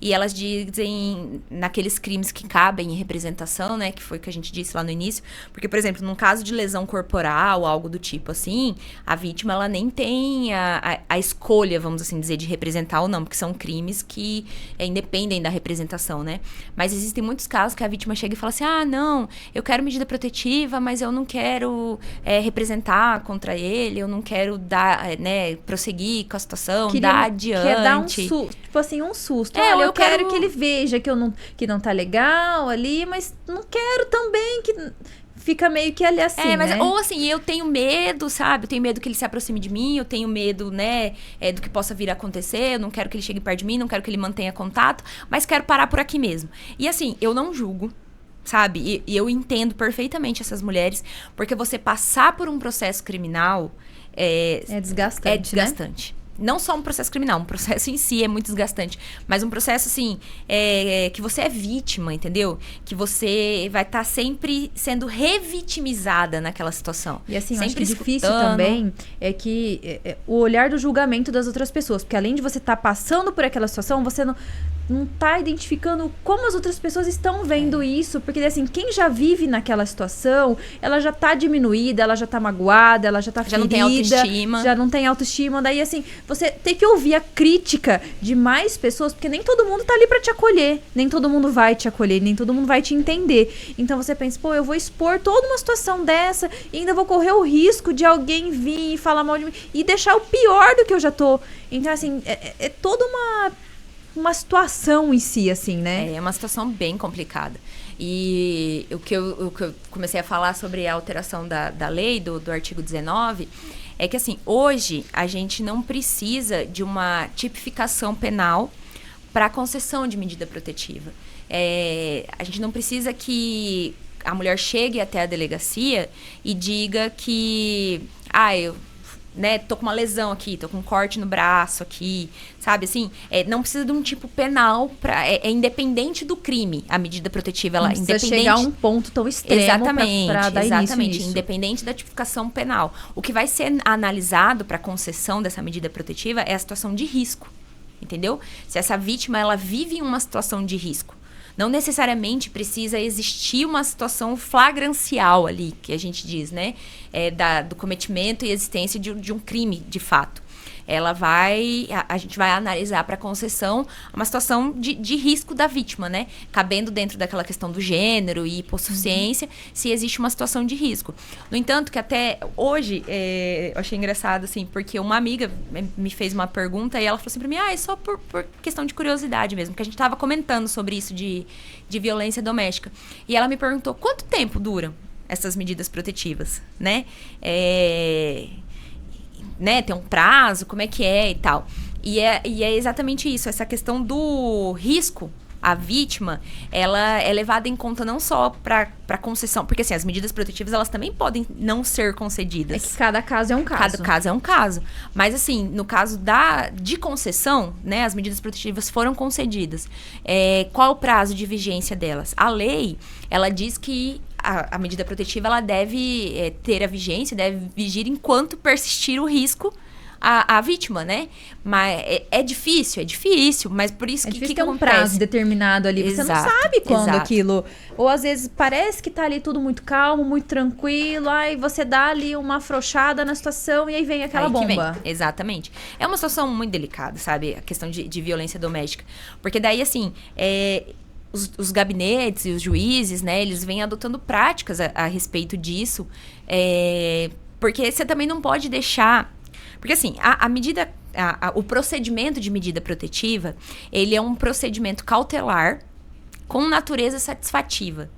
E elas dizem, naqueles crimes que cabem em representação, né? Que foi o que a gente disse lá no início. Porque, por exemplo, num caso de lesão corporal, algo do tipo assim, a vítima, ela nem tem a escolha, vamos assim dizer, de representar ou não. Porque são crimes que independem da representação, né? Mas existem muitos casos que a vítima chega e fala assim, não, eu quero medida protetiva, mas eu não quero representar contra ele, eu não quero prosseguir com a situação, dar adiante. Quer dar um susto, tipo assim, um susto. Olha, eu quero que ele veja que não tá legal ali, mas não quero também que... Fica meio que ali assim, né? Ou assim, eu tenho medo, sabe? Eu tenho medo que ele se aproxime de mim, eu tenho medo, né, do que possa vir a acontecer, eu não quero que ele chegue perto de mim, não quero que ele mantenha contato, mas quero parar por aqui mesmo. E assim, eu não julgo, sabe? E eu entendo perfeitamente essas mulheres, porque você passar por um processo criminal... É desgastante, É desgastante. Né? Não só um processo criminal, um processo em si é muito desgastante. Mas um processo, assim, que você é vítima, entendeu? Que você vai estar sempre sendo revitimizada naquela situação. E assim, sempre acho que difícil também é que o olhar do julgamento das outras pessoas. Porque além de você estar passando por aquela situação, você não tá identificando como as outras pessoas estão vendo isso. Porque, assim, quem já vive naquela situação, ela já tá diminuída, ela já tá magoada, ela já tá ferida. Já não tem autoestima. Já não tem autoestima. Daí, assim, você tem que ouvir a crítica de mais pessoas, porque nem todo mundo tá ali pra te acolher. Nem todo mundo vai te acolher, nem todo mundo vai te entender. Então, você pensa, eu vou expor toda uma situação dessa e ainda vou correr o risco de alguém vir e falar mal de mim e deixar o pior do que eu já tô. Então, assim, é toda uma situação em si, assim, né? É uma situação bem complicada. E o que eu comecei a falar sobre a alteração da lei, do artigo 19, é que, assim, hoje a gente não precisa de uma tipificação penal para concessão de medida protetiva. A gente não precisa que a mulher chegue até a delegacia e diga que... eu... tô com uma lesão aqui, tô com um corte no braço aqui, sabe, assim, não precisa de um tipo penal, é independente do crime, a medida protetiva, ela precisa chegar a um ponto tão extremo pra dar início nisso. Independente da tipificação penal. O que vai ser analisado para concessão dessa medida protetiva é a situação de risco, entendeu? Se essa vítima, ela vive em uma situação de risco. Não necessariamente precisa existir uma situação flagrancial ali, que a gente diz, né? Do cometimento e existência de um crime, de fato. A gente vai analisar para concessão uma situação de risco da vítima, né? Cabendo dentro daquela questão do gênero e hipossuficiência, se existe uma situação de risco. No entanto, que até hoje, eu achei engraçado, assim, porque uma amiga me fez uma pergunta e ela falou assim para mim, é só por questão de curiosidade mesmo, porque a gente estava comentando sobre isso de violência doméstica. E ela me perguntou, quanto tempo duram essas medidas protetivas, né? Tem um prazo, como é que é e tal. E é exatamente isso, essa questão do risco à vítima, ela é levada em conta não só para concessão, porque assim, as medidas protetivas, elas também podem não ser concedidas. É que cada caso é um caso. Cada caso é um caso. Mas assim, no caso de concessão, né, as medidas protetivas foram concedidas. Qual o prazo de vigência delas? A lei, ela diz que a medida protetiva, ela deve ter a vigência, deve vigir enquanto persistir o risco à vítima, né? Mas é difícil, mas por isso que ter um prazo determinado ali. Você não sabe quando aquilo... Ou às vezes parece que tá ali tudo muito calmo, muito tranquilo, aí você dá ali uma afrouxada na situação e aí vem aquela bomba. Exatamente. É uma situação muito delicada, sabe? A questão de violência doméstica. Porque daí, assim... Os gabinetes e os juízes, né, eles vêm adotando práticas a respeito disso, porque você também não pode deixar... Porque, assim, o procedimento de medida protetiva, ele é um procedimento cautelar com natureza satisfativa.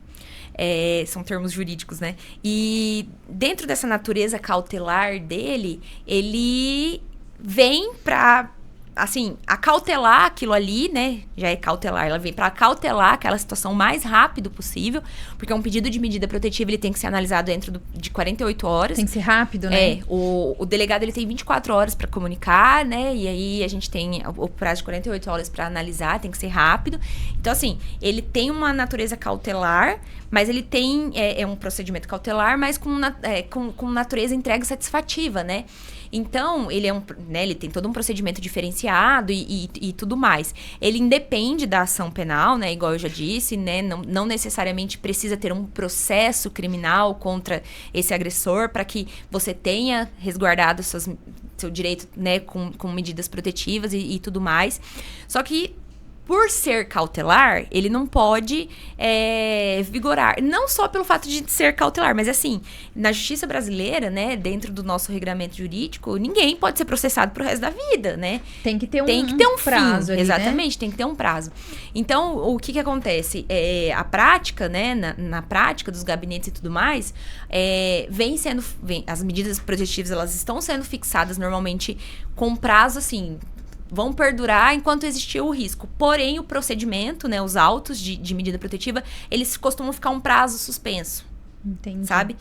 São termos jurídicos, né? E dentro dessa natureza cautelar dele, ele vem para... assim, acautelar aquilo ali, né? Já é cautelar. Ela vem para acautelar aquela situação o mais rápido possível, porque um pedido de medida protetiva, ele tem que ser analisado dentro de 48 horas. Tem que ser rápido, né? O delegado, ele tem 24 horas para comunicar, né? E aí a gente tem o prazo de 48 horas para analisar, tem que ser rápido. Então, assim, ele tem uma natureza cautelar, mas ele tem um procedimento cautelar, mas com natureza entrega satisfativa, né? Então, ele tem todo um procedimento diferenciado e tudo mais. Ele independe da ação penal, né? Igual eu já disse, né? Não necessariamente precisa ter um processo criminal contra esse agressor para que você tenha resguardado seu direito, né? Com medidas protetivas e tudo mais. Só que, por ser cautelar, ele não pode vigorar. Não só pelo fato de ser cautelar, mas assim, na justiça brasileira, né, dentro do nosso regramento jurídico, ninguém pode ser processado pro resto da vida, né? Tem que ter um prazo fim. Ali, exatamente, né? tem que ter um prazo. Então, o que acontece? A prática, né, na prática dos gabinetes e tudo mais, as medidas protetivas, elas estão sendo fixadas normalmente com prazo, assim... vão perdurar enquanto existir o risco. Porém, o procedimento, né, os autos de medida protetiva, eles costumam ficar um prazo suspenso. Entendi. Sabe?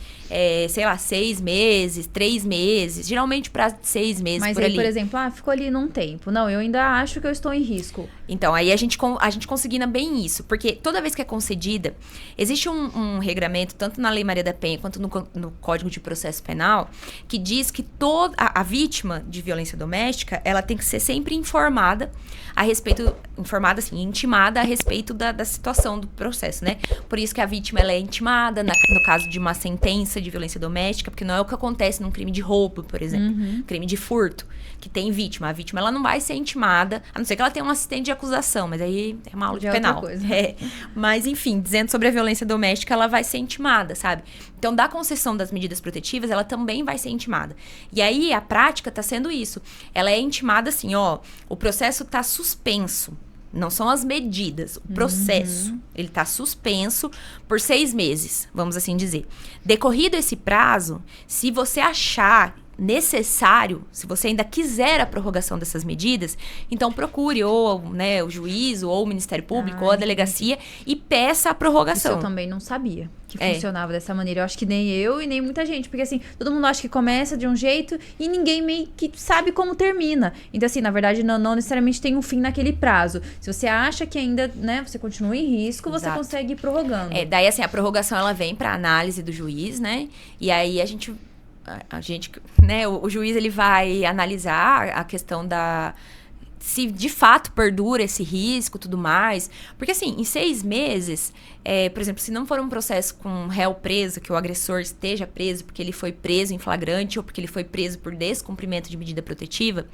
Sei lá, 6 meses, 3 meses. Geralmente, prazo de 6 meses, mas por aí, ali. por exemplo, ficou ali num tempo. Não, eu ainda acho que eu estou em risco. Então, aí a gente consigna bem isso. Porque toda vez que é concedida, existe um regramento, tanto na Lei Maria da Penha, quanto no Código de Processo Penal, que diz que toda a vítima de violência doméstica, ela tem que ser sempre informada a respeito... Informada, assim, intimada a respeito da situação do processo, né? Por isso que a vítima, ela é intimada, no caso de uma sentença de violência doméstica, porque não é o que acontece num crime de roubo, por exemplo. Crime de furto, que tem vítima. A vítima, ela não vai ser intimada, a não ser que ela tenha um assistente de acusação, mas aí é uma aula de penal. Outra coisa. Mas, enfim, dizendo sobre a violência doméstica, ela vai ser intimada, sabe? Então, da concessão das medidas protetivas, ela também vai ser intimada. E aí, a prática tá sendo isso. Ela é intimada assim, o processo tá suspenso. Não são as medidas, o processo. Ele está suspenso por 6 meses, vamos assim dizer. Decorrido esse prazo, se você achar necessário, se você ainda quiser a prorrogação dessas medidas, então procure ou, né, o juiz, ou o Ministério Público, ou a delegacia e peça a prorrogação. Isso eu também não sabia que funcionava dessa maneira. Eu acho que nem eu e nem muita gente, porque assim, todo mundo acha que começa de um jeito e ninguém meio que sabe como termina. Então assim, na verdade, não necessariamente tem um fim naquele prazo. Se você acha que ainda, né, você continua em risco, você consegue ir prorrogando. Daí assim, a prorrogação, ela vem para análise do juiz, né, e aí a gente, né, o juiz, ele vai analisar a questão se de fato perdura esse risco e tudo mais. Porque, assim, em 6 meses, por exemplo, se não for um processo com um réu preso, que o agressor esteja preso porque ele foi preso em flagrante ou porque ele foi preso por descumprimento de medida protetiva,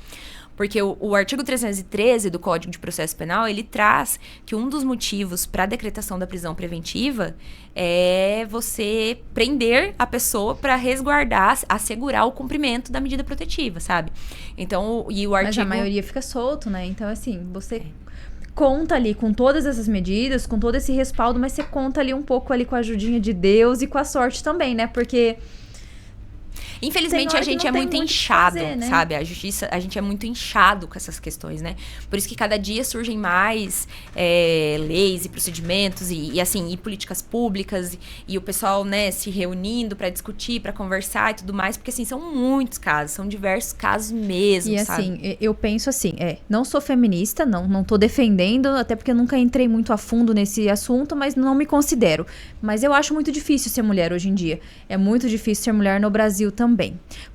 porque o artigo 313 do Código de Processo Penal, ele traz que um dos motivos para a decretação da prisão preventiva é você prender a pessoa para resguardar, assegurar o cumprimento da medida protetiva, sabe? Então, e o artigo... Mas a maioria fica solto, né? Então, assim, você conta ali com todas essas medidas, com todo esse respaldo, mas você conta ali um pouco ali com a ajudinha de Deus e com a sorte também, né? Porque... Infelizmente, a gente é muito inchado, sabe? A justiça, a gente é muito inchado com essas questões, né? Por isso que cada dia surgem mais leis e procedimentos e assim, e políticas públicas e o pessoal, né, se reunindo para discutir, para conversar e tudo mais, porque assim, são muitos casos, são diversos casos mesmo, e, sabe? assim, eu penso assim, não sou feminista, não tô defendendo, até porque eu nunca entrei muito a fundo nesse assunto, mas não me considero. Mas eu acho muito difícil ser mulher hoje em dia. É muito difícil ser mulher no Brasil também.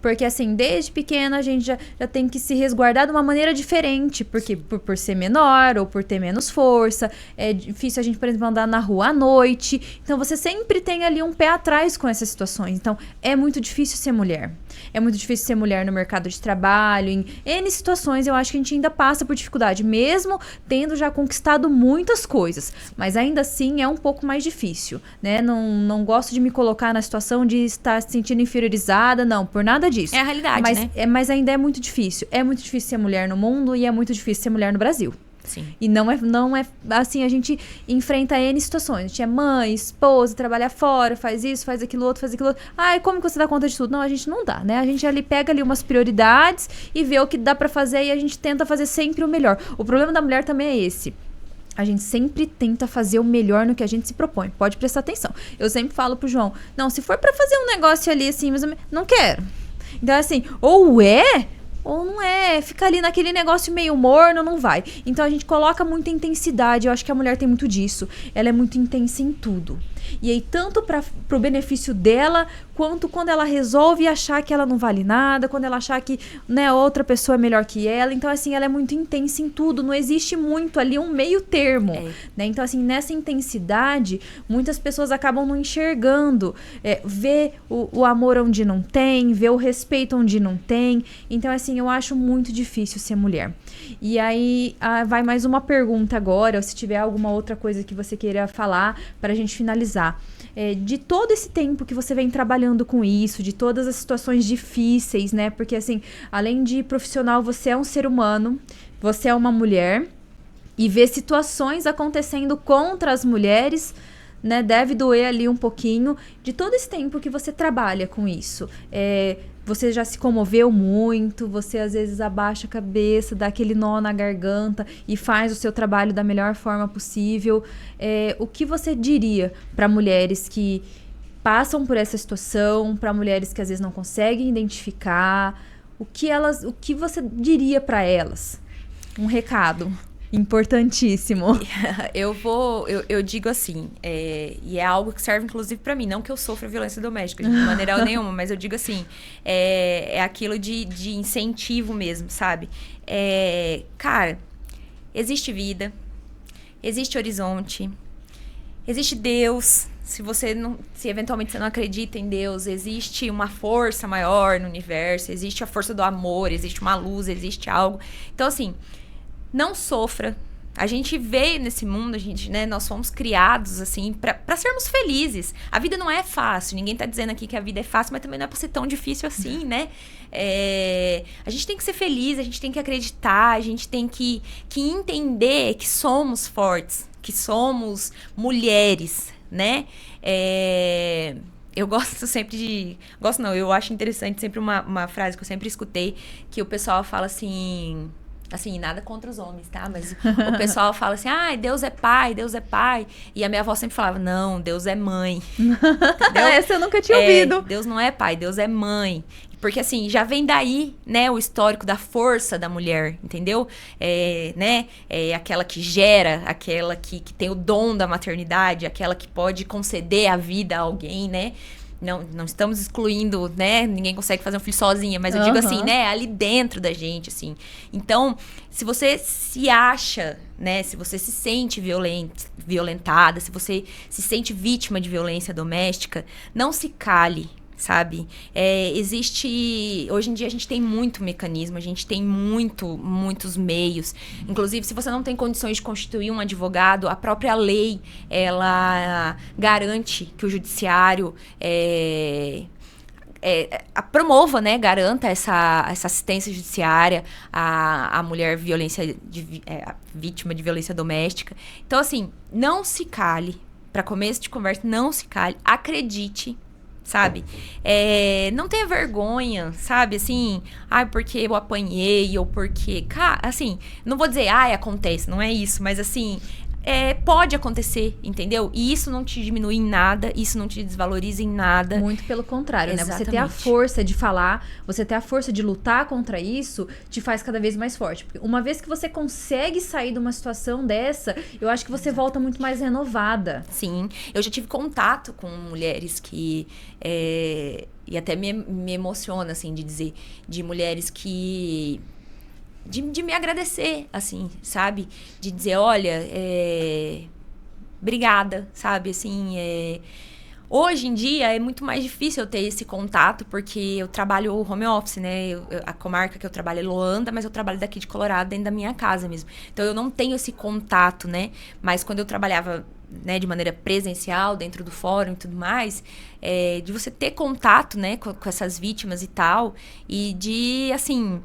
Porque, assim, desde pequena a gente já tem que se resguardar de uma maneira diferente. Porque por ser menor ou por ter menos força. É difícil a gente, por exemplo, andar na rua à noite. Então, você sempre tem ali um pé atrás com essas situações. Então, é muito difícil ser mulher. É muito difícil ser mulher no mercado de trabalho. Em N situações, eu acho que a gente ainda passa por dificuldade. Mesmo tendo já conquistado muitas coisas. Mas, ainda assim, é um pouco mais difícil, né? Não gosto de me colocar na situação de estar se sentindo inferiorizada. Não, por nada disso. É a realidade, né? Mas ainda é muito difícil. É muito difícil ser mulher no mundo e é muito difícil ser mulher no Brasil. Sim. E não é assim, a gente enfrenta N situações. A gente é mãe, esposa, trabalha fora, faz isso, faz aquilo outro, faz aquilo outro. Ai, como que você dá conta de tudo? Não, a gente não dá, né? A gente ali pega ali umas prioridades e vê o que dá pra fazer e a gente tenta fazer sempre o melhor. O problema da mulher também é esse. A gente sempre tenta fazer o melhor no que a gente se propõe. Pode prestar atenção. Eu sempre falo pro João, não, se for pra fazer um negócio ali assim, mas não quero. Então, assim, ou ou não é. Fica ali naquele negócio meio morno, não vai. Então, a gente coloca muita intensidade. Eu acho que a mulher tem muito disso. Ela é muito intensa em tudo. E aí, tanto pro benefício dela, quanto quando ela resolve achar que ela não vale nada, quando ela achar que, né, outra pessoa é melhor que ela. Então, assim, ela é muito intensa em tudo. Não existe muito ali um meio termo. Né? Então, assim, nessa intensidade, muitas pessoas acabam não enxergando. Vê o amor onde não tem, vê o respeito onde não tem. Então, assim, eu acho muito difícil ser mulher. E aí, vai mais uma pergunta agora, ou se tiver alguma outra coisa que você queira falar pra gente finalizar. De todo esse tempo que você vem trabalhando com isso, de todas as situações difíceis, né? Porque, assim, além de profissional, você é um ser humano, você é uma mulher, e ver situações acontecendo contra as mulheres, né? Deve doer ali um pouquinho. De todo esse tempo que você trabalha com isso, você já se comoveu muito, você às vezes abaixa a cabeça, dá aquele nó na garganta e faz o seu trabalho da melhor forma possível. O que você diria para mulheres que passam por essa situação, para mulheres que às vezes não conseguem identificar? O que você diria para elas? Um recado importantíssimo. Eu digo assim, e é algo que serve inclusive pra mim, não que eu sofra violência doméstica de maneira nenhuma, mas eu digo assim, é aquilo de incentivo mesmo, sabe? Cara, existe vida, existe horizonte, existe Deus. Se eventualmente você não acredita em Deus, existe uma força maior no universo, existe a força do amor, existe uma luz, existe algo. Então, assim, não sofra. A gente veio nesse mundo, né, nós fomos criados, assim, pra sermos felizes. A vida não é fácil. Ninguém tá dizendo aqui que a vida é fácil, mas também não é pra ser tão difícil assim, né? A gente tem que ser feliz, a gente tem que acreditar, a gente tem que entender que somos fortes, que somos mulheres, né? Eu gosto sempre Gosto não, eu acho interessante sempre uma frase que eu sempre escutei, que o pessoal fala assim... Assim, nada contra os homens, tá? Mas o pessoal fala assim, Deus é pai, Deus é pai. E a minha avó sempre falava, não, Deus é mãe. Entendeu? Essa eu nunca tinha ouvido. Deus não é pai, Deus é mãe. Porque, assim, já vem daí, né, o histórico da força da mulher, entendeu? Aquela que gera, aquela que tem o dom da maternidade, aquela que pode conceder a vida a alguém, né? não estamos excluindo, né? Ninguém consegue fazer um filho sozinha, mas eu digo assim, né? Ali dentro da gente, assim. Então, se você se acha, né? Se você se sente violentada, se você se sente vítima de violência doméstica, não se cale, sabe? Hoje em dia a gente tem muito mecanismo, a gente tem muitos meios. Inclusive, se você não tem condições de constituir um advogado, a própria lei, ela garante que o judiciário promova, né? Garanta essa assistência judiciária à mulher vítima de violência doméstica. Então, assim, não se cale. Para começo de conversa, não se cale. Acredite, sabe? Não tenha vergonha, sabe? Assim, porque eu apanhei, ou porque... assim, não vou dizer, acontece, não é isso. Mas, assim, pode acontecer, entendeu? E isso não te diminui em nada, isso não te desvaloriza em nada. Muito pelo contrário, Exatamente. né? Você ter a força de falar, você ter a força de lutar contra isso, te faz cada vez mais forte. Porque uma vez que você consegue sair de uma situação dessa, eu acho que você volta muito mais renovada. Sim, eu já tive contato com mulheres que... e até me emociona, assim, de dizer, de mulheres que... De me agradecer, assim, sabe? De dizer, olha, obrigada, sabe? Assim, hoje em dia é muito mais difícil eu ter esse contato, porque eu trabalho home office, né? A comarca que eu trabalho é Loanda, mas eu trabalho daqui de Colorado, dentro da minha casa mesmo. Então, eu não tenho esse contato, né? Mas quando eu trabalhava, né, de maneira presencial, dentro do fórum e tudo mais, de você ter contato, né, com essas vítimas e tal, e de, assim...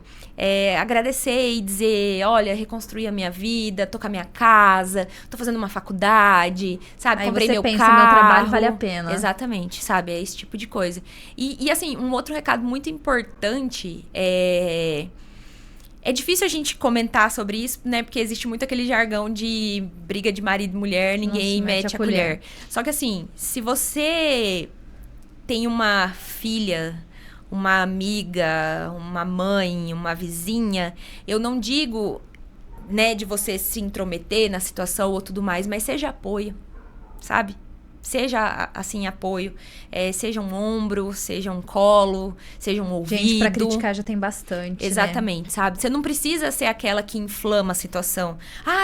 agradecer e dizer, olha, reconstruir a minha vida, tô com a minha casa, tô fazendo uma faculdade, sabe? Aí comprei você meu pensa, carro. meu trabalho vale a pena. Exatamente, sabe? É esse tipo de coisa. E assim, um outro recado muito importante é difícil a gente comentar sobre isso, né? Porque existe muito aquele jargão de briga de marido e mulher, ninguém mete a colher. Só que assim, se você tem uma filha, uma amiga, uma mãe, uma vizinha, eu não digo, né, de você se intrometer na situação ou tudo mais, mas seja apoio, sabe? Seja, assim, apoio. Seja um ombro, seja um colo, seja um ouvido. Gente, pra criticar já tem bastante, exatamente, né? sabe? Você não precisa ser aquela que inflama a situação.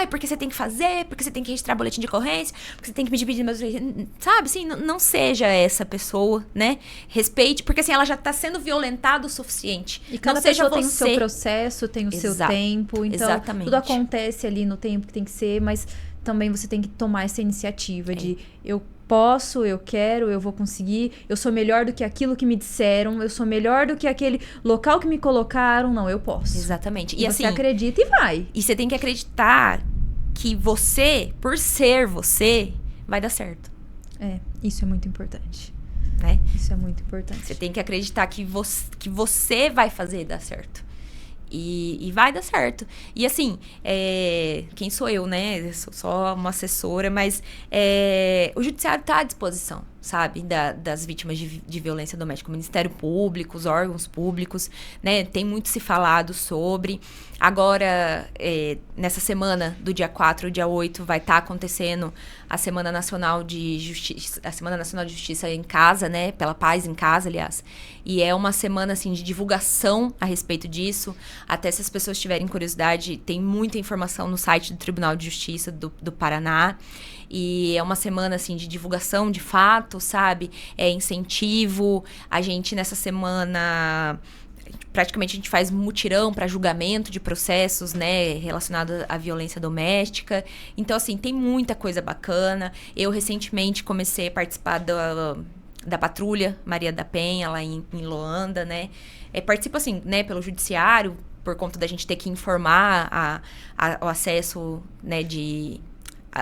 Porque você tem que fazer, porque você tem que registrar boletim de ocorrência, porque você tem que pedir... Sabe, assim, não seja essa pessoa, né? Respeite, porque assim, ela já tá sendo violentada o suficiente. E cada não seja pessoa você. tem o seu processo, tem o seu tempo. Então, exatamente. Tudo acontece ali no tempo que tem que ser, mas também você tem que tomar essa iniciativa de... Eu posso, eu quero, eu vou conseguir, eu sou melhor do que aquilo que me disseram, eu sou melhor do que aquele local que me colocaram, não, eu posso. Exatamente. E assim, você acredita e vai. E você tem que acreditar que você, por ser você, vai dar certo. Isso é muito importante. Né? Isso é muito importante. Você tem que acreditar que você vai fazer dar certo. E vai dar certo. E assim, quem sou eu, né? Eu sou só uma assessora, mas o judiciário está à disposição, sabe? Das vítimas de violência doméstica. O Ministério Público, os órgãos públicos, né? Tem muito se falado sobre. Agora, nessa semana, do dia 4 ao dia 8, vai estar acontecendo a Semana Nacional de Justiça em Casa, né? Pela paz em casa, aliás. E é uma semana, assim, de divulgação a respeito disso. Até se as pessoas tiverem curiosidade, tem muita informação no site do Tribunal de Justiça do Paraná. E é uma semana, assim, de divulgação de fato, sabe? Incentivo. A gente, nessa semana... Praticamente a gente faz mutirão para julgamento de processos, né, relacionados à violência doméstica. Então, assim, tem muita coisa bacana. Eu, recentemente, comecei a participar da Patrulha Maria da Penha, lá em Loanda, né. Participo, assim, né, pelo judiciário, por conta da gente ter que informar o acesso, né,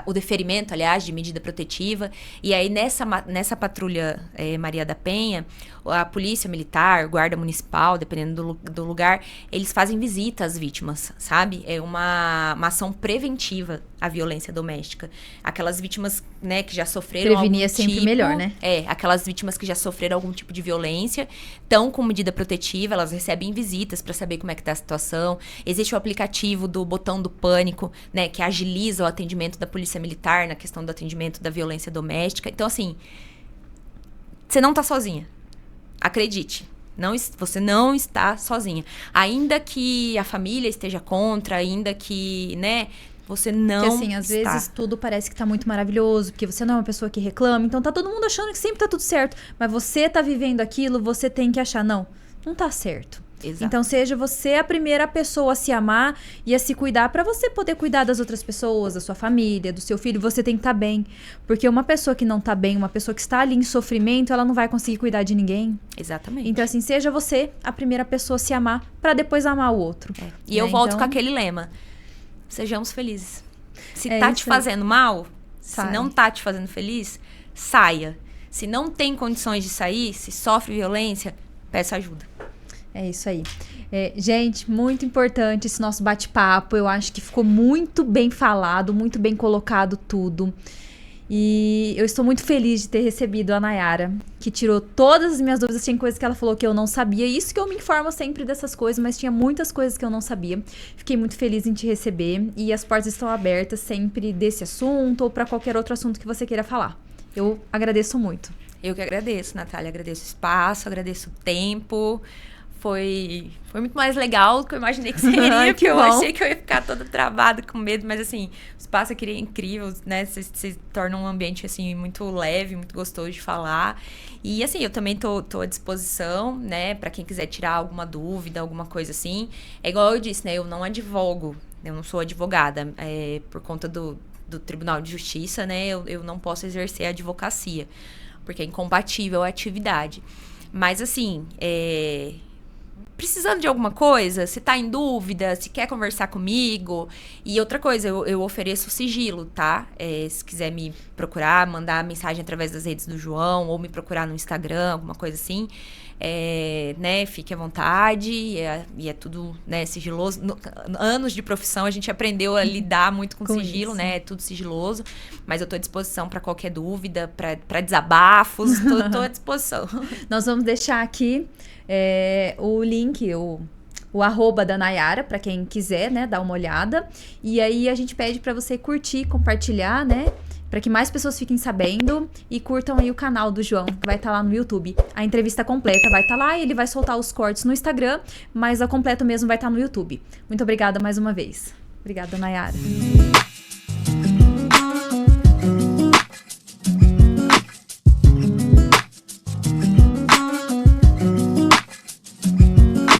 o deferimento, aliás, de medida protetiva. E aí, nessa Patrulha Maria da Penha, a Polícia Militar, Guarda Municipal, dependendo do lugar, eles fazem visita às vítimas, sabe? É uma ação preventiva à violência doméstica. Aquelas vítimas, né, que já sofreram Prevenir é sempre melhor, né? Aquelas vítimas que já sofreram algum tipo de violência, estão com medida protetiva, elas recebem visitas para saber como é que tá a situação. Existe o aplicativo do Botão do Pânico, né, que agiliza o atendimento da Polícia Militar na questão do atendimento da violência doméstica. Então, assim, você não tá sozinha. Acredite. Você não está sozinha. Ainda que a família esteja contra, ainda que, né, você não Porque assim, às vezes tudo parece que tá muito maravilhoso, porque você não é uma pessoa que reclama, então tá todo mundo achando que sempre tá tudo certo. Mas você tá vivendo aquilo, você tem que achar, não tá certo. Exato. Então seja você a primeira pessoa a se amar e a se cuidar para você poder cuidar das outras pessoas, da sua família, do seu filho. Você tem que estar bem, porque uma pessoa que não tá bem, uma pessoa que está ali em sofrimento, ela não vai conseguir cuidar de ninguém. Exatamente. Então assim, seja você a primeira pessoa a se amar para depois amar o outro. E eu volto com aquele lema: sejamos felizes. Se É tá isso te fazendo mal, sai. Se não tá te fazendo feliz, saia. Se não tem condições de sair, se sofre violência, peça ajuda. É isso aí. Gente, muito importante esse nosso bate-papo. Eu acho que ficou muito bem falado, muito bem colocado tudo. E eu estou muito feliz de ter recebido a Nayara, que tirou todas as minhas dúvidas. Tinha coisas que ela falou que eu não sabia. Isso que eu me informo sempre dessas coisas, mas tinha muitas coisas que eu não sabia. Fiquei muito feliz em te receber. E as portas estão abertas sempre desse assunto ou para qualquer outro assunto que você queira falar. Eu agradeço muito. Eu que agradeço, Natália. Agradeço o espaço, agradeço o tempo. Foi muito mais legal do que eu imaginei que seria, porque eu achei que eu ia ficar toda travada, com medo, mas assim, o espaço aqui é incrível, né? Se torna um ambiente, assim, muito leve, muito gostoso de falar. E assim, eu também tô à disposição, né, pra quem quiser tirar alguma dúvida, alguma coisa assim. É igual eu disse, né, eu não advogo, eu não sou advogada, por conta do Tribunal de Justiça, né, eu não posso exercer a advocacia, porque é incompatível a atividade. Mas assim, precisando de alguma coisa, se tá em dúvida, se quer conversar comigo. E outra coisa, eu ofereço sigilo, tá? Se quiser me procurar, mandar mensagem através das redes do João, ou me procurar no Instagram, alguma coisa assim, né? Fique à vontade. E é tudo, né, sigiloso. Anos de profissão, a gente aprendeu a lidar muito com sigilo, isso, né? É tudo sigiloso. Mas eu tô à disposição para qualquer dúvida, para desabafos, tô à disposição. Nós vamos deixar aqui o link, o arroba da Nayara, para quem quiser, né, dar uma olhada. E aí a gente pede para você curtir, compartilhar, né, para que mais pessoas fiquem sabendo e curtam aí o canal do João, que vai estar lá no YouTube. A entrevista completa vai estar lá e ele vai soltar os cortes no Instagram, mas a completa mesmo vai estar no YouTube. Muito obrigada mais uma vez. Obrigada, Nayara.